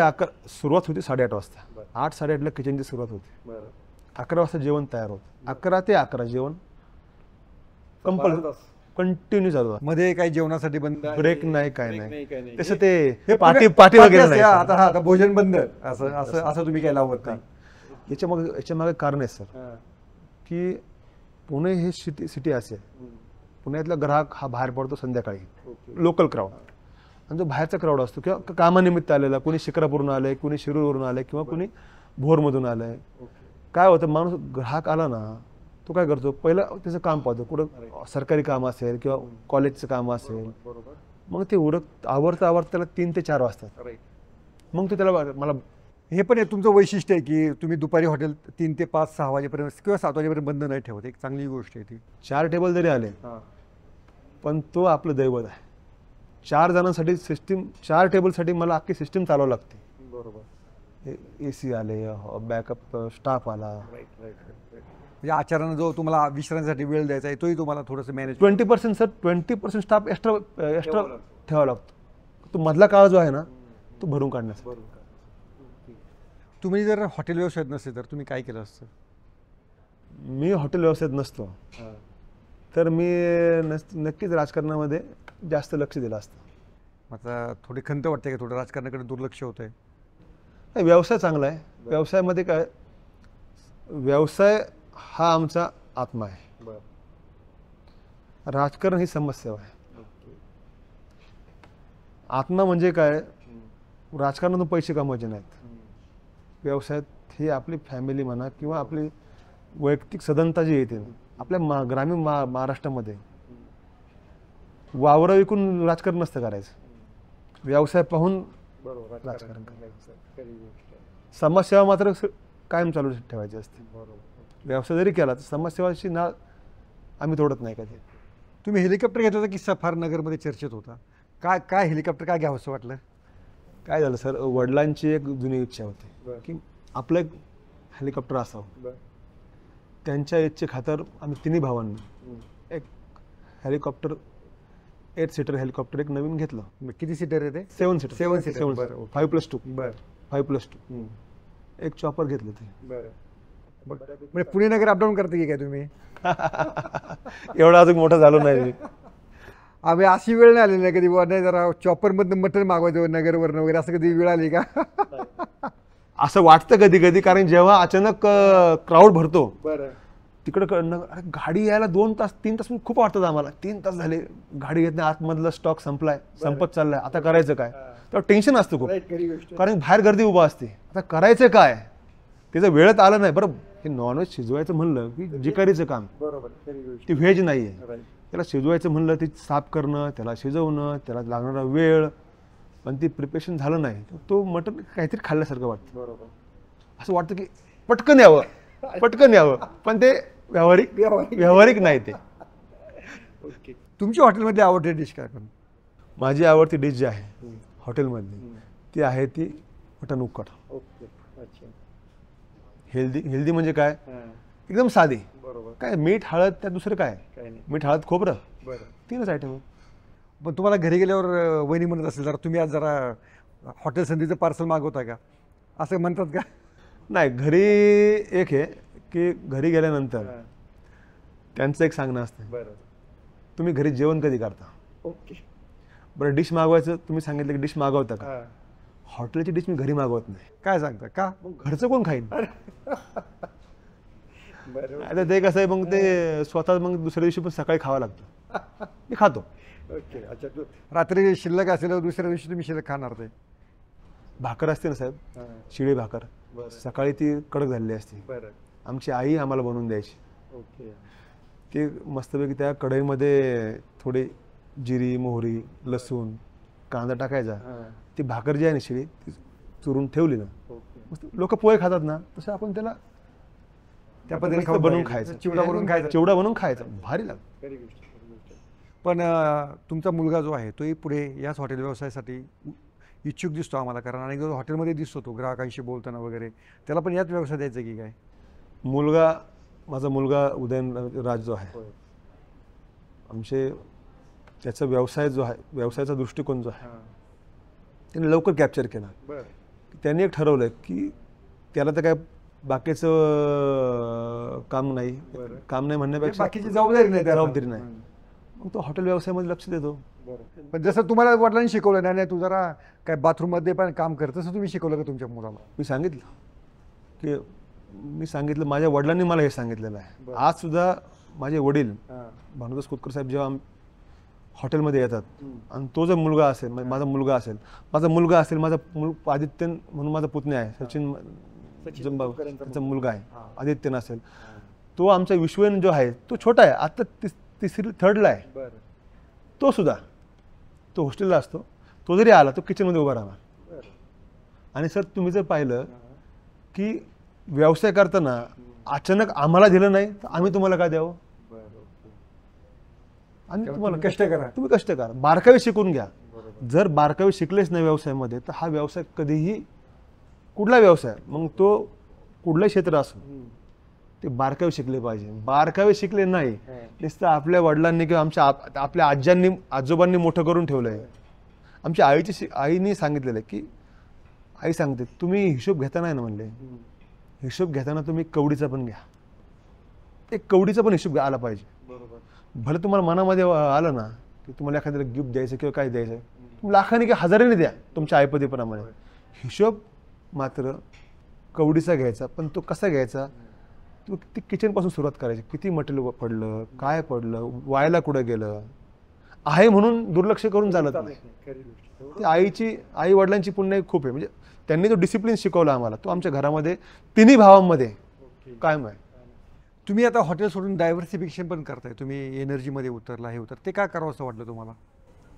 सुरुवात होती 8:30 वाजता. 8-8:30ला किचनची सुरुवात होती. 11 वाजता जेवण तयार होतं. 11 ते 11 जेवण कंटिन्यू चालू आहे. मध्ये काही जेवणासाठी बंद ब्रेक नाही, काय नाही. तसं ते पाठी वगैरे नाही. आता भोजन बंद असं असं असं तुम्ही काय लावत नाही? याच्या मागे कारण आहे सर, की पुणे हे सिटी असेल, पुण्यातला ग्राहक हा बाहेर पडतो संध्याकाळी, लोकल क्राऊड. आणि जो बाहेरचा क्राऊड असतो किंवा कामानिमित्त आलेला, कोणी शिक्रापूरहून आलंय, कोणी शिरूरवरून आलंय किंवा कोणी भोरमधून आलंय. काय होतं, माणूस ग्राहक आला ना, तो काय करतो, पहिलं त्याचं काम पाहतो. कुठं सरकारी काम असेल किंवा कॉलेजचं काम असेल, मग ते आवरता त्याला 3 ते 4 वाजतात. मग तो त्याला मला हे पण तुमचं वैशिष्ट्य आहे की तुम्ही दुपारी हॉटेल 3 ते 5-6 वाजेपर्यंत किंवा 7 वाजेपर्यंत बंद नाही ठेवत. एक चांगली गोष्ट आहे ती. 4 टेबल जरी आले, पण तो आपलं दैवत आहे. 4 जणांसाठी सिस्टीम, 4 टेबलसाठी मला अख्खी सिस्टीम चालवावी लागते. बरोबर. AC आले, बॅकअप स्टाफ आला. म्हणजे आचारानं जो तुम्हाला विश्रांतीसाठी वेळ द्यायचा आहे तोही तुम्हाला थोडंसं मॅनेज. 20% सर, 20% स्टाफ एक्स्ट्रा ठेवावा लागतो. तो मधला काळ जो आहे ना, तो भरून काढण्याचा. तुम्ही जर हॉटेल व्यवसायात नसते तर तुम्ही काय केलं असतं? मी हॉटेल व्यवसायात नसतो तर मी नक्कीच राजकारणामध्ये जास्त लक्ष दिलं असतं. आता थोडी खंत वाटते का थोडं राजकारणाकडे दुर्लक्ष होत आहे? व्यवसाय चांगला आहे. व्यवसायामध्ये काय, व्यवसाय हा आमचा आत्मा आहे. राजकारण ही समाजसेवा आहे. आत्मा म्हणजे काय, राजकारणातून पैसे कमवायचे नाहीत. व्यवसायात ही आपली फॅमिली म्हणा किंवा आपली वैयक्तिक सदनता जी येते आपल्या ग्रामीण महाराष्ट्रामध्ये, वावरं विकून राजकारण नसतं करायचं. व्यवसाय पाहून राजकारण करायचं. समाजसेवा मात्र कायम चालू ठेवायची असते. व्यवसाय जरी केला तर समाजसेवाची नाळ आम्ही तोडत नाही कधी. तुम्ही हेलिकॉप्टर घेतला होता किस्सा फार नगरमध्ये चर्चेत होता. काय हेलिकॉप्टर काय घ्यावं असं वाटलं? काय झालं सर, वडिलांची एक जुनी इच्छा होती की आपलं एक हेलिकॉप्टर असावं. त्यांच्या इच्छे खातर आम्ही 3 भावांनी एक हेलिकॉप्टर 8 सीटर हेलिकॉप्टर एक नवीन घेतलं. किती सीटर आहे ते? 7 सीटर. 7 सीटर. 5+2. 5+2. एक चॉपर घेतलं ते. म्हणजे पुणे नगर अपडाऊन करते की काय तुम्ही? एवढा अजून मोठं झालो नाही. आम्ही अशी वेळ नाही आली नाही कधी बुवा, नाही जरा चॉपरमधनं मटण मागवायचं नगरवरनं वगैरे, असं कधी वेळ आली का? असं वाटतं कधी कधी, कारण जेव्हा अचानक क्राऊड भरतो तिकडं गाडी यायला 2 तास 3 तास खूप वाटतात आम्हाला. 3 तास झाले गाडी येत नाही, आतमधला स्टॉक संपत चाललाय, आता करायचं काय, तेव्हा टेन्शन असतं खूप. कारण बाहेर गर्दी उभा असते, आता करायचं काय, त्याचं वेळेत आलं नाही. बरं, हे नॉनव्हेज शिजवायचं म्हणलं की जिकारीचं काम, ती व्हेज नाही आहे. त्याला शिजवायचं म्हणलं ती साफ करणं, त्याला शिजवणं, त्याला लागणारा वेळ, पण ती प्रिपरेशन झालं नाही, तो मटण काहीतरी खाल्ल्यासारखं वाटतं. असं वाटतं की पटकन यावं, पण ते व्यावहारिक नाही ते. तुमची हॉटेलमध्ये आवडते डिश काय? पण माझी आवडती डिश जी आहे हॉटेलमधली ती आहे ती मटण उकड. हेल्दी म्हणजे काय, एकदम साधी. काय मीठ हळद, त्या दुसरं काय, मीठ हळद खोबरं, 3च आयटम. पण तुम्हाला घरी गेल्यावर वहिनी म्हणत असेल जरा तुम्ही आज जरा हॉटेल संधीचं पार्सल मागवता का, असं म्हणतात का? नाही, घरी एक आहे की घरी गेल्यानंतर त्यांचं एक सांगणं असतं, तुम्ही घरी जेवण कधी करता. बरं, डिश मागवायचं तुम्ही सांगितलं की डिश मागवता का, हॉटेलची डिश मी घरी मागवत नाही. काय सांगता का? घरचं कोण खाईन? आता ते कसं आहे, मग ते स्वतः मग दुसऱ्या दिवशी पण सकाळी खावं लागतं, मी खातो. रात्री शिल्लक असेल दुसऱ्या दिवशी तुम्ही शिल्लक खाणार ते. भाकर असते ना साहेब, शिळी भाकर, सकाळी ती कडक झालेली असते, आमची आई आम्हाला बनवून द्यायची. ते मस्तपैकी त्या कढईमध्ये थोडी जिरी, मोहरी, लसूण, कांदा टाकायचा, ती भाकर जी आहे ना शिळी ती चुरून ठेवली ना, मस्त लोक पोहे खातात ना, तसं आपण त्याला त्या पद्धतीने बनवून खायचं, चिवडा बनवून खायचा, भारी लागतं. पण तुमचा मुलगा जो आहे तोही पुढे याच हॉटेल व्यवसायासाठी इच्छुक दिसतो आम्हाला, कारण अनेक हॉटेलमध्ये दिसतो तो ग्राहकांशी बोलताना वगैरे, त्याला पण याच व्यवसाय द्यायचा की काय? मुलगा माझा मुलगा उदयन राज जो आहे, आमचे त्याचा व्यवसाय जो आहे, व्यवसायाचा दृष्टिकोन जो आहे त्याने लवकर कॅप्चर केला. त्यांनी एक ठरवलं की त्याला तर काय बाकीचं काम नाही म्हणण्यापेक्षा बाकीची जबाबदारी नाही, जबाबदारी नाही, मग तो हॉटेल व्यवसायामध्ये लक्ष देतो. पण जसं तुम्हाला वडिलांनी शिकवलं नाही तू जरा काय बाथरूममध्ये पण काम कर, तसं तुम्ही शिकवलं का तुमच्या मुलाला? मी सांगितलं माझ्या वडिलांनी मला हे सांगितलेलं आहे. आज सुद्धा माझे वडील भानुदास कुतकर साहेब जेव्हा हॉटेलमध्ये येतात आणि तो जर मुलगा असेल, माझा मुलगा असेल, माझा आदित्य म्हणून माझा पुतण्या आहे, सचिन त्यांचा मुलगा आहे, आदित्यन असेल, तो आमचा विश्वेन जो आहे तो छोटा आहे, आता थर्डला आहे, तो सुद्धा तो हॉस्टेलला असतो, तो जरी आला तो किचनमध्ये उभा राहणार. आणि सर तुम्ही जर पाहिलं की व्यवसाय करताना अचानक आम्हाला दिलं नाही तर आम्ही तुम्हाला काय द्यावं, आणि तुम्हाला तुम्ही कष्ट करा, बारकावे शिकून घ्या. जर बारकावे शिकलेच नाही व्यवसायामध्ये तर हा व्यवसाय कधीही, कुठला व्यवसाय मग तो कुठलंही क्षेत्र असो, ते बारकावे शिकले पाहिजे. बारकावे शिकले नाही नुसतं आपल्या वडिलांनी किंवा आपल्या आजोबांनी मोठं करून ठेवलंय. आमच्या आईने सांगितलेलं आहे की, आई सांगते तुम्ही हिशोब घेता नाही ना म्हणले, हिशोब घेताना तुम्ही कवडीचा पण घ्या, एक कवडीचा पण हिशोब आला पाहिजे. भले तुम्हाला मनामध्ये आलं ना की तुम्हाला एखाद्याला गिफ्ट द्यायचं किंवा काय द्यायचं, तुम्ही लाखाने किंवा हजाराने द्या तुमच्या ऐपतीप्रमाणे, हिशोब मात्र कवडीचा घ्यायचा. पण तो कसा घ्यायचा, तो ती किचनपासून सुरुवात करायची. किती मटेरियल पडलं, काय पडलं, वायाला कुठं गेलं, आहे म्हणून दुर्लक्ष करून चालत नाही. ती आई वडिलांची पुण्य खूप आहे. म्हणजे त्यांनी जो डिसिप्लिन शिकवला आम्हाला, तो आमच्या घरामध्ये तिन्ही भावांमध्ये कायम आहे. तुम्ही आता हॉटेल सोडून डायव्हर्सिफिकेशन पण करताय, तुम्ही एनर्जीमध्ये उतरला, हे ते काय करावं असं वाटलं तुम्हाला?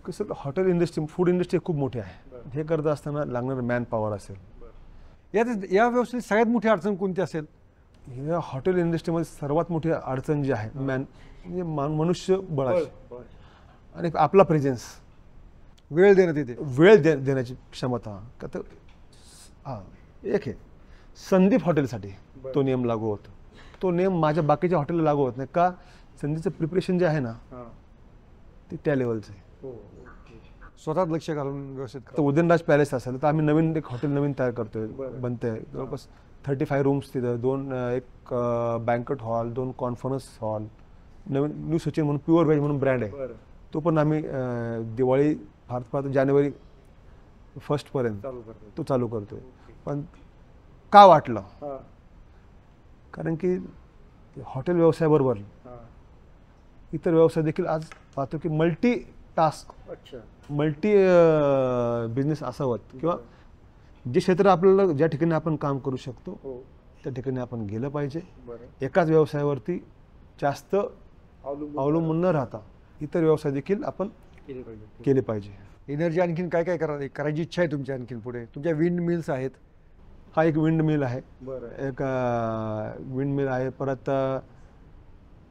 कसं हॉटेल इंडस्ट्री, फूड इंडस्ट्री खूप मोठी आहे. हे करत असताना लागणारं मॅन पॉवर असेल, या व्यवसायात सगळ्यात मोठी अडचण कोणती असेल? या हॉटेल इंडस्ट्रीमध्ये सर्वात मोठी अडचण जी आहे म्हणजे मनुष्य बळाची आणि आपला प्रेझेन्स, वेळ देणं, तिथे वेळ देण्याची क्षमता. का तर एक आहे संदीप हॉटेलसाठी तो नियम लागू होतो, तो नियम माझ्या बाकीच्या हॉटेलला लागू होत नाही. का? संदीपचं प्रिपरेशन जे आहे ना ते त्या लेवलचं आहे. स्वतःच लक्ष घालून व्यवस्थित. तर उदयनराज पॅलेस असेल तर आम्ही नवीन एक हॉटेल नवीन तयार करतोय, बनतंय. जवळपास 35 रूम्स तिथं, एक बँकेट हॉल, 2 कॉन्फरन्स हॉल, नवीन न्यू सचिन म्हणून प्युअर व्हेज म्हणून ब्रँड आहे, तो पण आम्ही दिवाळी फार जानेवारी 1 पर्यंत तो चालू करतोय. पण का वाटलं? कारण की हॉटेल व्यवसायाबरोबर इतर व्यवसाय देखील आज पाहतो की मल्टी टास्क, मल्टी बिझनेस असावं, किंवा जे क्षेत्र आपल्याला ज्या ठिकाणी आपण काम करू शकतो त्या ठिकाणी आपण गेलं पाहिजे. एकाच व्यवसायावरती जास्त अवलंबून न राहता इतर व्यवसाय देखील आपण केले पाहिजे. एनर्जी आणखीन काय काय करायची इच्छा आहे तुमच्या? आणखीन पुढे तुमच्या विंड मिल्स आहेत? हा एक विंड मिल आहे, एक विंड मिल आहे. परत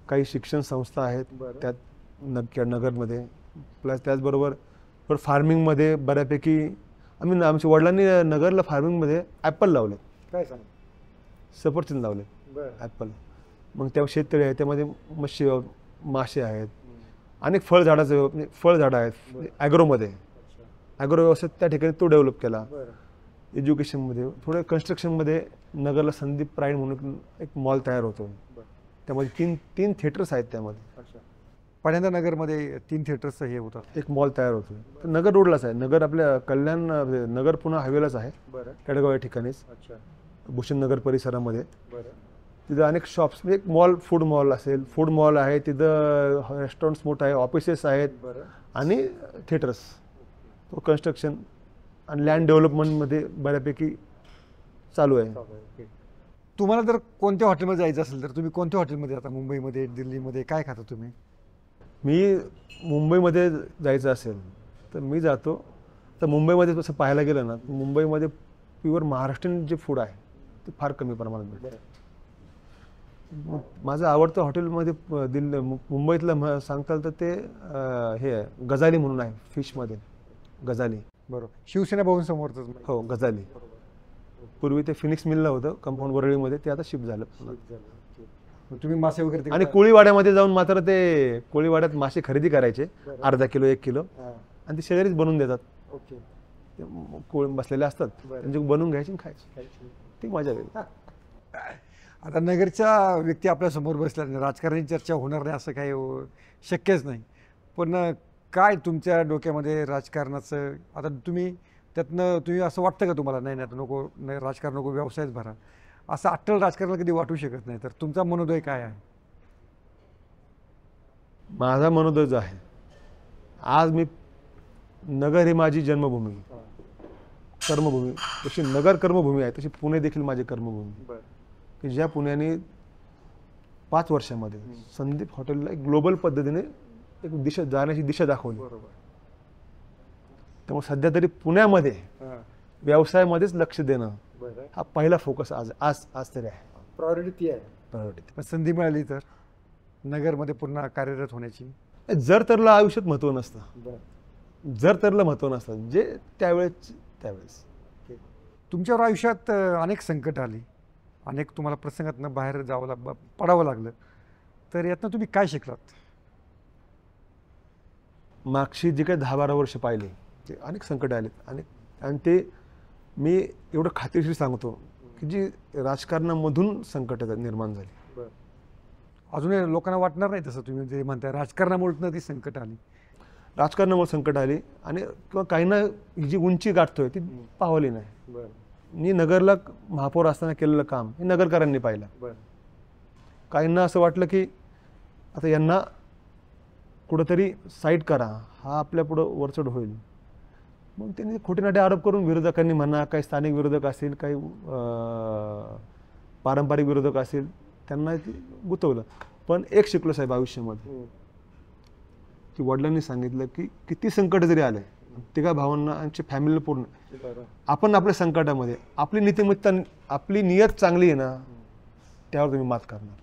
काही शिक्षण संस्था आहेत त्यात नगरमध्ये. प्लस त्याचबरोबर फार्मिंगमध्ये बऱ्यापैकी आमच्या वडिलांनी नगरला फार्मिंगमध्ये ॲपल लावले. काय सांग? सफरचंद लावले, ॲपल. मग त्या शेततळी आहे, त्यामध्ये मासे आहेत, अनेक फळझाडं आहेत. ॲग्रोमध्ये ॲग्रो व्यवसाय त्या ठिकाणी तो डेव्हलप केला. एज्युकेशनमध्ये थोडं कन्स्ट्रक्शनमध्ये नगरला संदीप प्राईड म्हणून एक मॉल तयार होतो, त्यामध्ये तीन थिएटर्स आहेत. त्यामध्ये पहिल्यांदा नगरमध्ये 3 थिएटर्सचं हे होतं, एक मॉल तयार होतो. तर नगर रोडलाच आहे, नगर आपल्या कल्याण नगर पुन्हा हायवेलाच आहे, केडगाव या ठिकाणीच, भूषण नगर परिसरामध्ये. तिथं अनेक शॉप्स, म्हणजे एक मॉल, फूड मॉल असेल, फूड मॉल आहे तिथं, रेस्टॉरंट्स मोठं आहे, ऑफिसेस आहेत आणि थिएटर्स. तो कन्स्ट्रक्शन आणि लँड डेव्हलपमेंटमध्ये बऱ्यापैकी चालू आहे. तुम्हाला जर कोणत्या हॉटेलमध्ये जायचं असेल तर तुम्ही कोणत्या हॉटेलमध्ये जाता? मुंबईमध्ये, दिल्लीमध्ये काय खाता तुम्ही? मी मुंबईमध्ये जायचं असेल तर मी जातो. तर मुंबईमध्ये तसं पाहायला गेलं ना, मुंबईमध्ये प्युअर महाराष्ट्रीयन जे फूड आहे ते फार कमी प्रमाणात भेटतं. माझं आवडतं हॉटेलमध्ये मुंबईतलं सांगता तर ते हे आहे, गजाली म्हणून आहे, फिशमध्ये गजाली. बरोबर, शिवसेना भवन समोरच. हो, गजाली. पूर्वी ते फिनिक्स मिलला होतं कंपाऊंड वरळीमध्ये, ते आता शिफ्ट झालं. तुम्ही मासे वगैरे आणि कोळीवाड्यामध्ये जाऊन मात्र ते कोळीवाड्यात मासे खरेदी करायचे, अर्धा किलो 1 किलो, आणि ते शेजारीच बनवून देतात. ओके. कोळी बसलेले असतात, त्यांचे बनवून घ्यायचे आणि खायचे. ती मजा वेगळी. आता नगरच्या व्यक्ती आपल्या समोर बसल्या नाही, राजकारणी चर्चा होणार नाही असं काही शक्यच नाही. पण काय तुमच्या डोक्यामध्ये राजकारणाचं, आता तुम्ही असं वाटतं का तुम्हाला नाही आता नको, नाही राजकारण नको, व्यवसायच भरा, असं अट्टल राजकारण कधी वाटू शकत नाही, तर तुमचा मनोदय काय आहे? माझा मनोदय जो आहे, आज मी नगर ही माझी जन्मभूमी, कर्मभूमी. जशी नगर कर्मभूमी आहे तशी पुणे देखील माझी कर्मभूमी, की ज्या पुण्याने 5 वर्षामध्ये संदीप हॉटेलला एक ग्लोबल पद्धतीने एक दिशा जाण्याची दिशा दाखवली. त्यामुळे सध्या तरी पुण्यामध्ये व्यवसायामध्येच लक्ष देणं हा पहिला फोकस आज तरी आहे. प्रायोरिटी आहे. प्रायोरिटी. पण संधी मिळाली तर नगरमध्ये पुन्हा कार्यरत होण्याची? जर तरला आयुष्यात महत्त्व नसतं, जर तरला महत्त्व नसतं, जे त्यावेळेस. तुमच्यावर आयुष्यात अनेक संकट आली, अनेक तुम्हाला प्रसंगातनं बाहेर पडावं लागलं, तर यातनं तुम्ही काय शिकलात? मागची जी काही 10-12 वर्ष पाहिली ते अनेक संकट आले, आणि ते मी एवढं खात्रीशीर सांगतो की जी राजकारणामधून संकट निर्माण झाली. अजूनही लोकांना वाटणार नाही तसं तुम्ही जे म्हणताय, राजकारणामुळे ती संकट आली. राजकारणामुळे संकट आली, आणि किंवा काहींना ही जी उंची गाठतोय ती पावली नाही. मी नगरला महापौर असताना केलेलं काम हे नगरकरांनी पाहिलं. काहींना असं वाटलं की आता यांना कुठंतरी साईड करा, हा आपल्या पुढं वरचढ होईल. मग त्यांनी खोटेनाटे आरोप करून विरोधकांनी म्हणा, काही स्थानिक विरोधक असतील, काही पारंपरिक विरोधक असतील, त्यांना ते गुंतवलं. पण एक शिकलो साहेब आयुष्यामध्ये, की वडिलांनी सांगितलं की किती संकट जरी आले, तिघा भावांना आणि फॅमिलीला पूर्ण, आपण आपल्या संकटामध्ये आपली नीतिमत्ता, आपली नियत चांगली आहे ना, त्यावर तुम्ही मात करणार.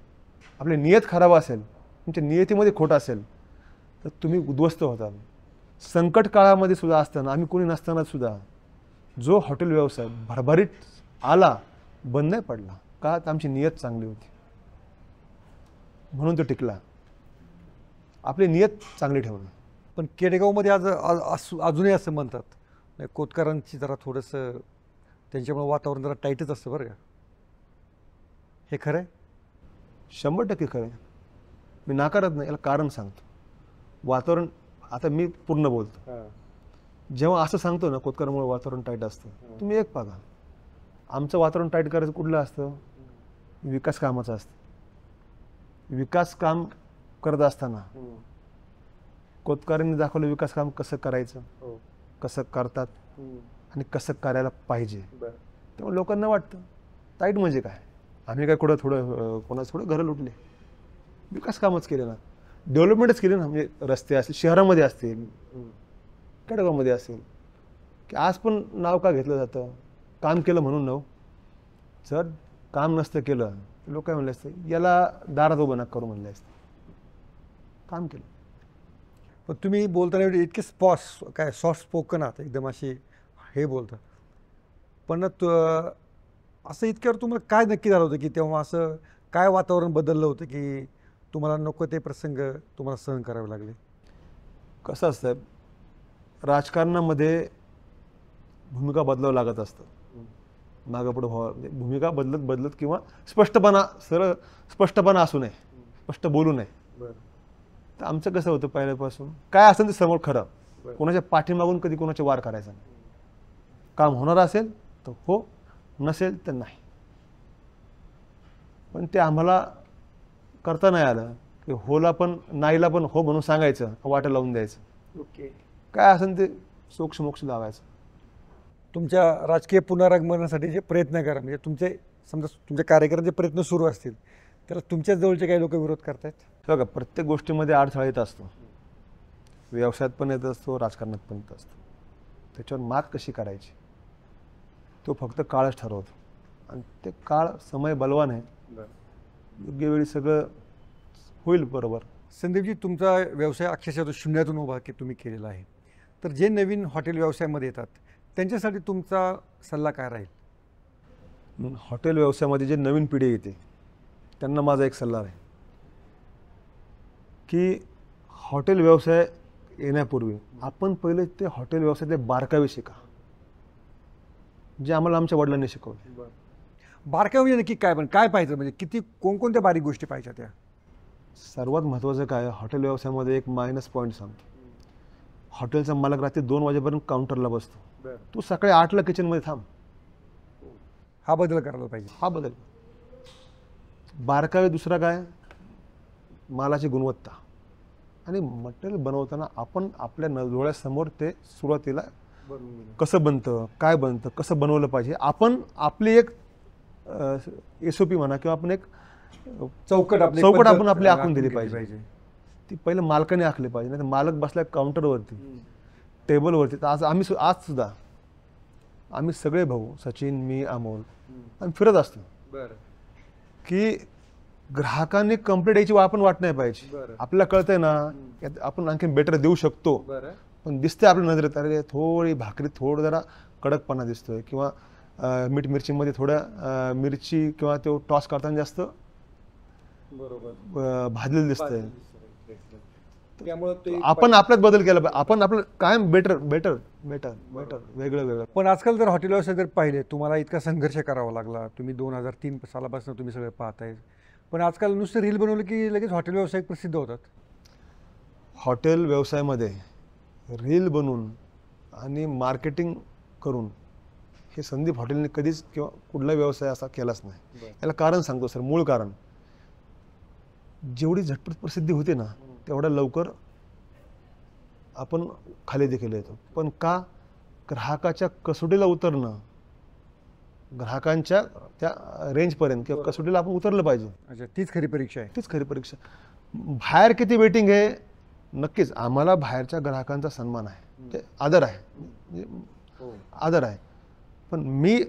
आपली नियत खराब असेल, तुमच्या नियतीमध्ये खोट असेल, तर तुम्ही उद्ध्वस्त होता. संकट काळामध्ये सुद्धा असताना, आम्ही कोणी नसताना सुद्धा जो हॉटेल व्यवसाय भरभरीत आला, बंद नाही पडला. का? तर आमची नियत चांगली होती, म्हणून तो टिकला. आपली नियत चांगली ठेवणं. पण केडगावमध्ये अजूनही असं म्हणतात, नाही कोतकरांची जरा थोडंसं त्यांच्यामुळे वातावरण जरा टाईटच असतं बरं का, हे खरं आहे? 100% खरं आहे. मी नाकारत नाही, याला कारण सांगतो. वातावरण, आता मी पूर्ण बोलतो, जेव्हा असं सांगतो ना कोतकरांमुळे वातावरण टाईट असतं, तुम्ही एक बघा, आमचं वातावरण टाईट करायचं कुठलं असतं? विकास कामाचं असतं. विकास काम करत असताना कोतकरांनी दाखवलं विकास काम कसं करायचं, कसं करतात, आणि कसं करायला पाहिजे. तेव्हा लोकांना वाटतं टाईट म्हणजे काय, आम्ही काय कोणाचं थोडं घरं लुटले, विकास कामच केले ना, डेव्हलपमेंटच केली ना. म्हणजे रस्ते असतील, शहरामध्ये असतील, केडगावमध्ये असेल, की आज पण नाव का घेतलं जातं? काम केलं म्हणून नाव. जर काम नसतं केलं, लोक काय म्हणले असते, याला दारात उभं नका करू म्हणले असते. काम केलं. पण तुम्ही बोलताना इतके सॉफ्ट स्पोकन आहात, एकदम अशी हे बोलता, पण असं इतक्यावर तुम्हाला काय नक्की झालं होतं की तेव्हा असं काय वातावरण बदललं होतं की तुम्हाला नको ते प्रसंग तुम्हाला सहन करावे लागले? कसं असतं, राजकारणामध्ये भूमिका बदलावं लागत असतं. मागं पुढं व्हावं, भूमिका बदलत किंवा स्पष्टपणा असू नये, स्पष्ट बोलू नये. तर आमचं कसं होतं, पहिल्यापासून काय असेल ते समोर खरं, कोणाच्या पाठीमागून कधी कोणाचे वार करायचा नाही. काम होणार असेल तर हो, नसेल तर नाही. पण ते आम्हाला करता नाही आलं की होला पण नाहीला पण हो म्हणून सांगायचं, वाटं लावून द्यायचं. काय असेल ते सोक्ष लावायचं. तुमच्या राजकीय पुनरागमनासाठी जे प्रयत्न करा, म्हणजे तुमच्या कार्यकर्त्यांचे प्रयत्न सुरू असतील, त्याला तुमच्या जवळचे काही लोक विरोध करतायत? बघा, प्रत्येक गोष्टीमध्ये अडथळा येत असतो. व्यवसायात पण येत असतो, राजकारणात पण येत असतो. त्याच्यावर मात कशी करायची तो फक्त काळच ठरवतो, आणि ते काळ समय बलवान आहे. योग्य वेळी सगळं होईल बरोबर. संदीपजी, तुमचा व्यवसाय अक्षरशः तो शून्यातून उभा की तुम्ही केलेला आहे, तर जे नवीन हॉटेल व्यवसायामध्ये येतात त्यांच्यासाठी तुमचा सल्ला काय राहील? हॉटेल व्यवसायामध्ये जे नवीन पिढी येते त्यांना माझा एक सल्ला आहे की हॉटेल व्यवसाय येण्यापूर्वी आपण पहिले ते हॉटेल व्यवसायातले बारकावे शिका, जे आम्हाला आमच्या वडिलांनी शिकवले. बारकावे म्हणजे नक्की काय, पण काय पाहिजे, म्हणजे किती कोणकोणत्या बारीक गोष्टी पाहिजे त्या? सर्वात महत्त्वाचं काय, हॉटेल व्यवसायामध्ये एक मायनस पॉईंट सांगतो. हॉटेलचा मालक रात्री 2 वाजेपर्यंत काउंटरला बसतो, तू सकाळी 8ला किचनमध्ये थांब. हा बदल करायला पाहिजे. हा बदल. बारकावे दुसरा काय, मालाची गुणवत्ता. आणि मटेरियल बनवताना आपण आपल्या डोळ्यासमोर ते सुरुवातीला कसं बनतं, काय बनतं, कसं बनवलं पाहिजे, आपण आपली एक SOP म्हणा किंवा आपण एक चौकट आपण आपली आखून दिली पाहिजे. ती पहिलं मालकाने आखली पाहिजे. नाही तर मालक बसल्या काउंटरवरती, टेबलवरती. तर आज सुद्धा आम्ही सगळे भाऊ, सचिन, मी, अमोल, आम्ही फिरत असतो की ग्राहकांनी कंप्लेंट यायची आपण वाट नाही पाहिजे. आपल्याला कळतंय ना यात आपण आणखी बेटर देऊ शकतो, पण दिसते आपल्या नजरेत अरे थोडी भाकरी थोडं जरा कडकपणा दिसतोय, किंवा मीठ मिरचीमध्ये थोड्या मिरची किंवा तो टॉस करताना जास्त भाजलेलं दिसतंय. आपण आपल्यात बदल केला पाहिजे. आपण आपलं कायम बेटर वेगळं. पण आजकाल जर हॉटेल व्यवसाय जर पाहिले, तुम्हाला इतका संघर्ष करावा लागला. तुम्ही 2003 सालापासून तुम्ही सगळं पाहताय, पण आजकाल नुसतं रील बनवलं की लगेच हॉटेल व्यवसाय प्रसिद्ध होतात. हॉटेल व्यवसायामध्ये रील बनवून आणि मार्केटिंग करून हे संदीप हॉटेलने कधीच किंवा कुठला व्यवसाय असा केलाच नाही. याला कारण सांगतो सर, मूळ कारण, जेवढी झटपट प्रसिद्धी होते ना तेवढ्या लवकर आपण खाली देखील येतो. पण का, ग्राहकाच्या कसोटीला उतरणं, ग्राहकांच्या त्या रेंजपर्यंत किंवा कसोटीला आपण उतरलं पाहिजे. अच्छा, तीच खरी परीक्षा आहे. तीच खरी परीक्षा. बाहेर किती वेटिंग आहे, नक्कीच आम्हाला बाहेरच्या ग्राहकांचा सन्मान आहे, ते आदर आहे. पण मी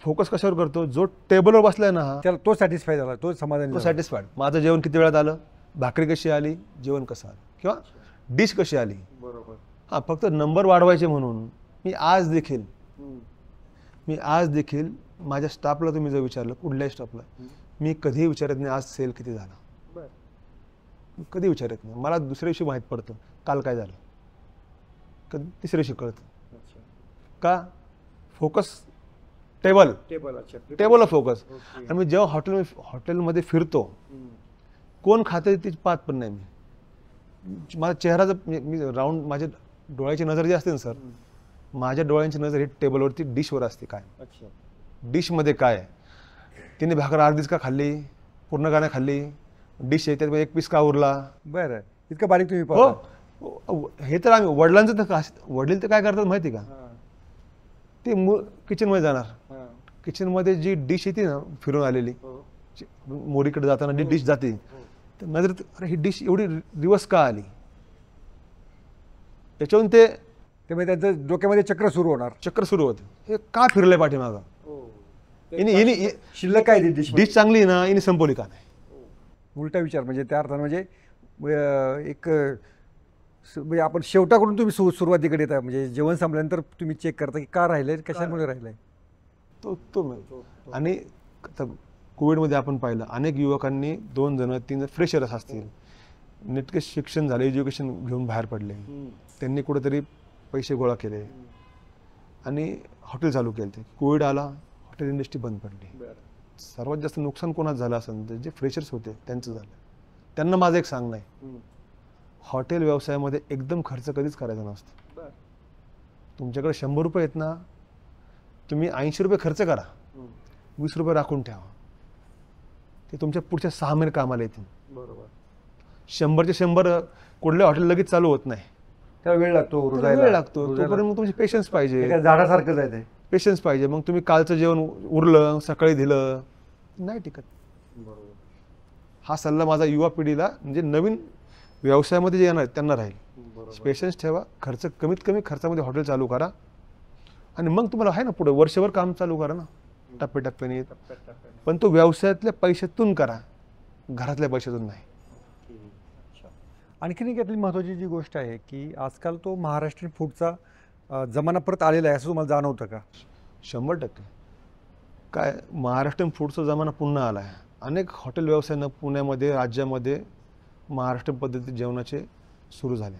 फोकस कशावर करतो, जो टेबलवर बसलाय ना त्याला तो सॅटिस्फाय झाला, तो समाधानी, सॅटिस्फाईड. माझं जेवण किती वेळात आलं, भाकरी कशी आली, जेवण कसं आलं, किंवा डिश कशी आली. हां, फक्त नंबर वाढवायचे म्हणून मी आज देखील माझ्या स्टाफला, तुम्ही जर विचारलं कुठल्याही स्टाफला, मी कधीही विचारत नाही आज सेल किती झाला, कधी विचारत नाही. मला दुसऱ्या दिवशी माहीत पडतं काल काय झालं, कधी तिसऱ्या दिवशी कळतं. का, फोकस टेबलला फोकस. आणि मी जेव्हा हॉटेलमध्ये फिरतो, कोण खाते ती पाहत पण नाही मी. माझा चेहरा जर मी राऊंड, माझ्या डोळ्याची नजर जी असते ना सर, माझ्या डोळ्यांची नजर ही टेबलवरती डिशवर असते. काय डिशमध्ये काय, तिने भाकर अर्धीच का खाल्ली, पूर्ण का नाही खाल्ली, डिश आहे त्यात एक पीस का उरला. बरं, इतकं बारीक तुम्ही पाहता. हो, हे तर आम्ही वडिलांचं तर वडील तर काय करतात माहिती का, ते किचनमध्ये जाणार, किचनमध्ये जी डिश येते ना फिरून आलेली, मोरीकडे जाताना जी डिश जाते, तर नजरेत अरे ही डिश एवढी रिवर्स का आली, त्याच्यावरून ते त्यांचं डोक्यामध्ये चक्र सुरू होतं. हे का फिरलंय पाठीमागं, शिल्लक काय डिश चांगली ना, हिने संपवली का नाही. उलटा विचार, म्हणजे त्या अर्थानं म्हणजे एक म्हणजे आपण शेवटाकडून तुम्ही सुरुवातीकडे येता, म्हणजे जेवण संपल्यानंतर तुम्ही चेक करता की का राहिलंय, कशामुळे राहिलंय. आणि आता कोविडमध्ये आपण पाहिलं, अनेक युवकांनी 2 जण 3 जण फ्रेशर्स असतील, नेटके शिक्षण झाले, एज्युकेशन घेऊन बाहेर पडले, त्यांनी कुठेतरी पैसे गोळा केले आणि हॉटेल चालू केले. कोविड आला, हॉटेल इंडस्ट्री बंद पडली. सर्वात जास्त नुकसान कोणाचं झालं असेल तर जे फ्रेशर्स होते त्यांचं झालं. त्यांना माझं एक सांगणं आहे, हॉटेल व्यवसायामध्ये एकदम खर्च कधीच करायचा नसतो. तुमच्याकडे 100 रुपये आहेत ना, तुम्ही 80 रुपये खर्च करा, 20 रुपये राखून ठेवा, ते तुमच्या पुढच्या 6 महिने कामाला येतील. 100चे 100 कुठल्या हॉटेल लगेच चालू होत नाही, त्याला वेळ लागतो, तोपर्यंत मग तुमची पेशन्स पाहिजे, झाडासारखं जायचं, पेशन्स पाहिजे. मग तुम्ही कालचं जेवण उरलं सकाळी दिलं नाही टिकत. हा सल्ला माझा युवा पिढीला, म्हणजे नवीन व्यवसायामध्ये जे येणार त्यांना राहील. पेशन्स ठेवा, खर्च कमीत कमी खर्चामध्ये हॉटेल चालू करा, आणि मग तुम्हाला आहे ना पुढे वर्षभर काम चालू करा ना, टप्प्याटप्प्याने. पण तो व्यवसायातल्या पैशातून करा, घरातल्या पैशातून नाही. आणखीन एक यातली महत्त्वाची जी गोष्ट आहे की आजकाल तो महाराष्ट्रीयन फूडचा जमाना परत आलेला आहे, असं तुम्हाला जाणवतं का? 100% काय महाराष्ट्रीयन फूडचा जमाना पुन्हा आला आहे. अनेक हॉटेल व्यवसायांना पुण्यामध्ये राज्यामध्ये महाराष्ट्र पद्धती जेवणाचे सुरू झाले.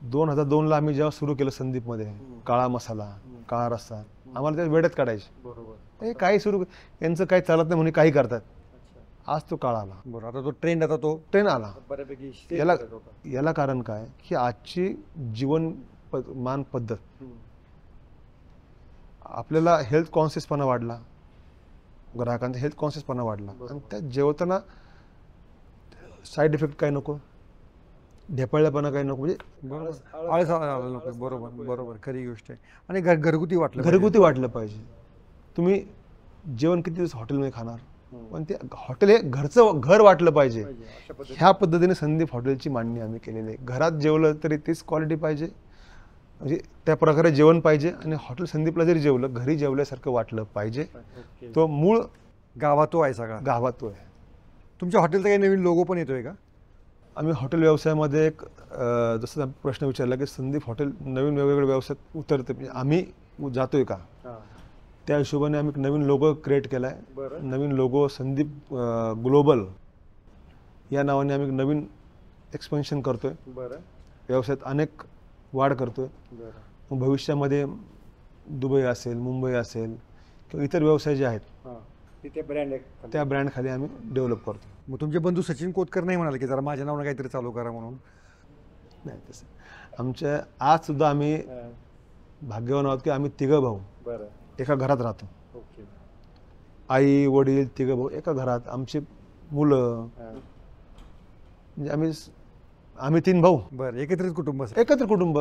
2002ला आम्ही जेव्हा सुरू केलं संदीपमध्ये, काळा मसाला, काळा रस्सा, आम्हाला त्या वेड्यात काढायचे. हे काही सुरू, यांचं काही चालत नाही म्हणून काही करतात. आज तो काळ आला. बरोबर. आता तो ट्रेंड आला बऱ्यापैकी. याला कारण काय की आजची मान पद्धत, आपल्याला हेल्थ कॉन्शियसपणा वाढला, ग्राहकांचा हेल्थ कॉन्शियसपणा वाढला आणि त्यात जेवताना साईड इफेक्ट काय नको, ढेपाळल्यापणा काय नको, म्हणजे आळस आला नको. बरोबर खरी गोष्ट आहे. आणि घरगुती वाटलं पाहिजे. तुम्ही जेवण किती दिवस हॉटेलमध्ये खाणार, पण ते हॉटेल हे घर वाटलं पाहिजे. ह्या पद्धतीने संदीप हॉटेलची मांडणी आम्ही केलेली आहे. घरात जेवलं तरी तीच क्वालिटी पाहिजे, म्हणजे त्या प्रकारे जेवण पाहिजे. आणि हॉटेल संदीपला जरी जेवलं, घरी जेवल्यासारखं वाटलं पाहिजे. तो मूळ गावातो आहे, सगळा गावातो आहे. तुमच्या हॉटेलचा काही नवीन लोगो पण येतोय का? आम्ही हॉटेल व्यवसायामध्ये एक जसं प्रश्न विचारला की संदीप हॉटेल नवीन वेगवेगळ्या व्यवसायात उतरते, म्हणजे आम्ही जातोय का, त्या हिशोबाने आम्ही एक नवीन लोगो क्रिएट केला आहे. नवीन लोगो संदीप ग्लोबल या नावाने आम्ही नवीन एक्सपेन्शन करतोय. व्यवसायात अनेक वाढ करतोय. भविष्यामध्ये दुबई असेल, मुंबई असेल किंवा इतर व्यवसाय जे आहेत त्या ब्रँड खाली आम्ही डेव्हलप करतो. मग तुमचे बंधू सचिन कोतकर नाही म्हणाले की जरा माझ्या नावानं काहीतरी चालू करा म्हणून? नाही तसं आमच्या आज सुद्धा आम्ही भाग्यवान आहोत की आम्ही तिघं भाऊ एका घरात राहतो. आई वडील तिघं भाऊ एका घरात, आमची मुलं, म्हणजे आम्ही 3 भाऊ. बरं. एकत्रित कुटुंब.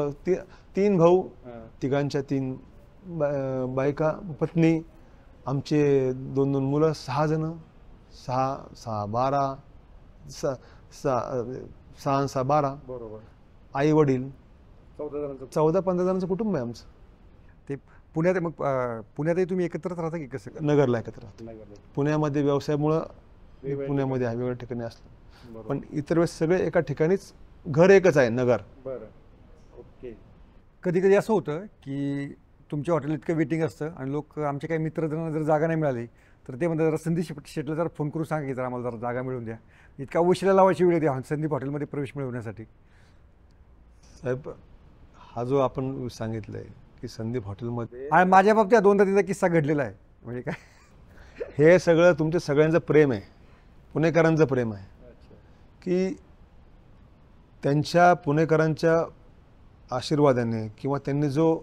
3 भाऊ, तिघांच्या 3 बायका, पत्नी, आमचे 2 मुलं, 6 जण, 6 12, 6 12. बरोबर. आई वडील 14-15 जणांचं कुटुंब आहे आमचं. ते पुण्यात. मग पुण्यातही तुम्ही एकत्रच राहता की कसं? नगरला एकत्र राहतो. पुण्यामध्ये व्यवसायामुळं पुण्यामध्ये आहे, वेगवेगळ्या ठिकाणी असलं, पण इतर वेळेस सगळे एका ठिकाणीच, घर एकच आहे, नगर. कधी कधी असं होतं की तुमच्या हॉटेल इतकं वेटिंग असतं आणि लोक, आमचे काही मित्रजण जर जागा नाही मिळाली तर ते म्हणतात जरा संदीप शेटला जरा फोन करून सांगा की जरा आम्हाला जरा जागा मिळवून द्या. इतका उशिरा लावायची वेळ द्या संदीप हॉटेलमध्ये प्रवेश मिळवण्यासाठी. साहेब, हा जो आपण सांगितलंय की संदीप हॉटेलमध्ये, आणि माझ्या बाबतीत 2-3चा किस्सा घडलेला आहे. म्हणजे काय, हे सगळं तुमच्या सगळ्यांचं प्रेम आहे, पुणेकरांचं प्रेम आहे की त्यांच्या पुणेकरांच्या आशीर्वादाने किंवा त्यांनी जो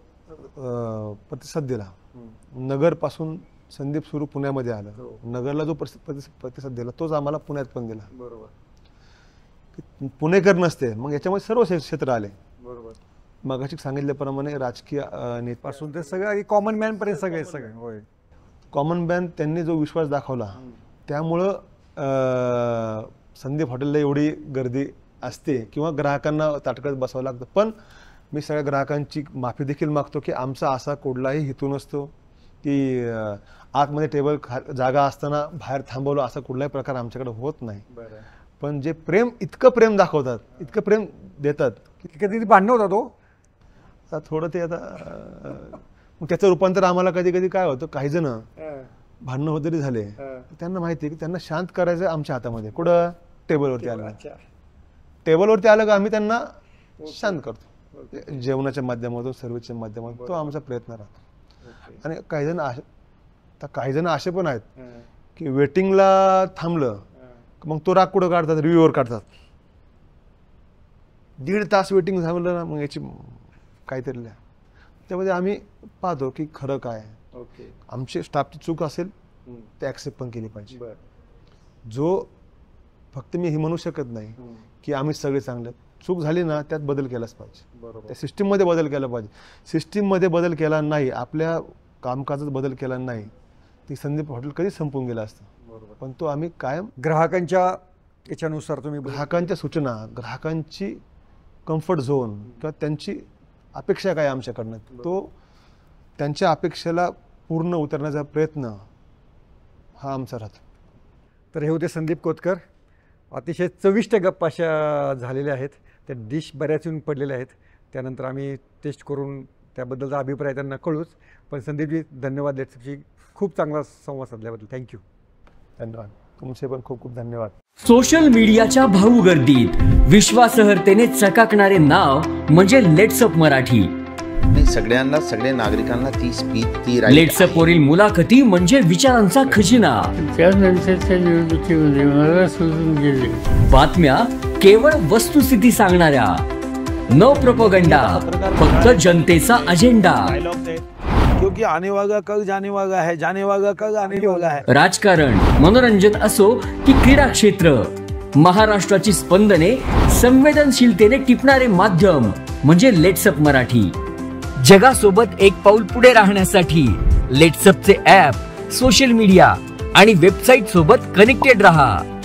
प्रतिसाद दिला, नगरपासून संदीप सुरू पुण्यामध्ये आलं, नगरला जो प्रतिसाद दिला तोच आम्हाला पुण्यात पण दिला. पुणेकर नसते मग याच्यामध्ये सर्व क्षेत्र आले. मगाशी सांगितल्याप्रमाणे राजकीय नेत्यापासून ते सगळं कॉमन मॅन पर्यंत सगळे. होय. कॉमन मॅन त्यांनी जो विश्वास दाखवला त्यामुळं संदीप हॉटेलला एवढी गर्दी असते किंवा ग्राहकांना ताटकळत बसावं लागतं. पण मी सगळ्या ग्राहकांची माफी देखील मागतो की आमचा असा कुठलाही हेतू नसतो की आतमध्ये टेबल जागा असताना बाहेर थांबवलं, असा कुठलाही प्रकार आमच्याकडे होत नाही. पण जे प्रेम, इतकं प्रेम दाखवतात, इतकं प्रेम देतात की कधी भांडण होता तो. आता थोडं ते आता मग त्याचं रूपांतर आम्हाला कधी कधी काय होतं, काही जण भांडणं होत जरी झाले त्यांना माहिती आहे की त्यांना शांत करायचं आमच्या हातामध्ये. कुठं? टेबलवरती आलं. टेबलवरती आलं का आम्ही त्यांना शांत करतो जेवणाच्या माध्यमातून, सर्व्हिसच्या माध्यमातून. तो आमचा प्रयत्न राहतो. आणि काही जण असे पण आहेत की वेटिंगला थांबलं मग तो राग कुठं काढतात, रिव्ह्यूवर काढतात. 1.5 तास वेटिंग थांबलं ना, मग याची काहीतरी लिहा. त्यामध्ये आम्ही पाहतो की खरं काय आहे. आमची स्टाफची चूक असेल ते ॲक्सेप्ट पण केली पाहिजे. जो फक्त मी हे म्हणू शकत नाही की आम्ही सगळे चांगले. चूक झाली ना, त्यात बदल केलाच पाहिजे. त्या सिस्टीममध्ये बदल केला पाहिजे. सिस्टीममध्ये बदल केला नाही, आपल्या कामकाजात बदल केला नाही, ती संदीप हॉटेल कधी संपून गेलं असतं. पण तो आम्ही कायम ग्राहकांच्या याच्यानुसार, तुम्ही ग्राहकांच्या सूचना, ग्राहकांची कम्फर्ट झोन किंवा त्यांची अपेक्षा काय आमच्याकडनं, तो त्यांच्या अपेक्षेला पूर्ण उतरण्याचा प्रयत्न हा आमचा राहतो. तर हे होते संदीप कोतकर. अतिशय चविष्ट गप्पा अशा झालेल्या आहेत. त्या डिश बऱ्याच येऊन पडलेल्या आहेत. त्यानंतर आम्ही टेस्ट करून त्याबद्दलचा अभिप्राय त्यांना कळूच. पण संदीपजी, धन्यवाद. खूप चांगला संवाद साधल्याबद्दल थँक्यू. धन्यवाद. तुमचे पण खूप खूप धन्यवाद. सोशल मीडियाच्या भाऊ गर्दीत विश्वासार्हतेने चकाकणारे नाव म्हणजे लेट्सअप मराठी. सगळ्यांना, सगळ्या नागरिकांना ती स्पीच, ती लेट्सअप वरील मुलाखती म्हणजे विचारांचा खजिना. त्यानंतरच्या निवडणुकीमध्ये मला सोडून गेले. बातम्या केवळ वस्तुस्थिती सांगणाऱ्या, न प्रोपगंडा, फक्त जनतेचा अजेंडा. क्योंकि आने वाला कल जाने वाला है, जाने वाला कल आने वाला है. राजकारण, मनोरंजन असो की क्रीडा क्षेत्र, महाराष्ट्राची स्पंदने संवेदनशीलतेने टिपणारे माध्यम म्हणजे लेट्सअप मराठी. जगासोबत एक पाऊल पुढे राहण्यासाठी लेट्सअपचे ॲप, सोशल मीडिया आणि वेबसाईट सोबत कनेक्टेड रहा.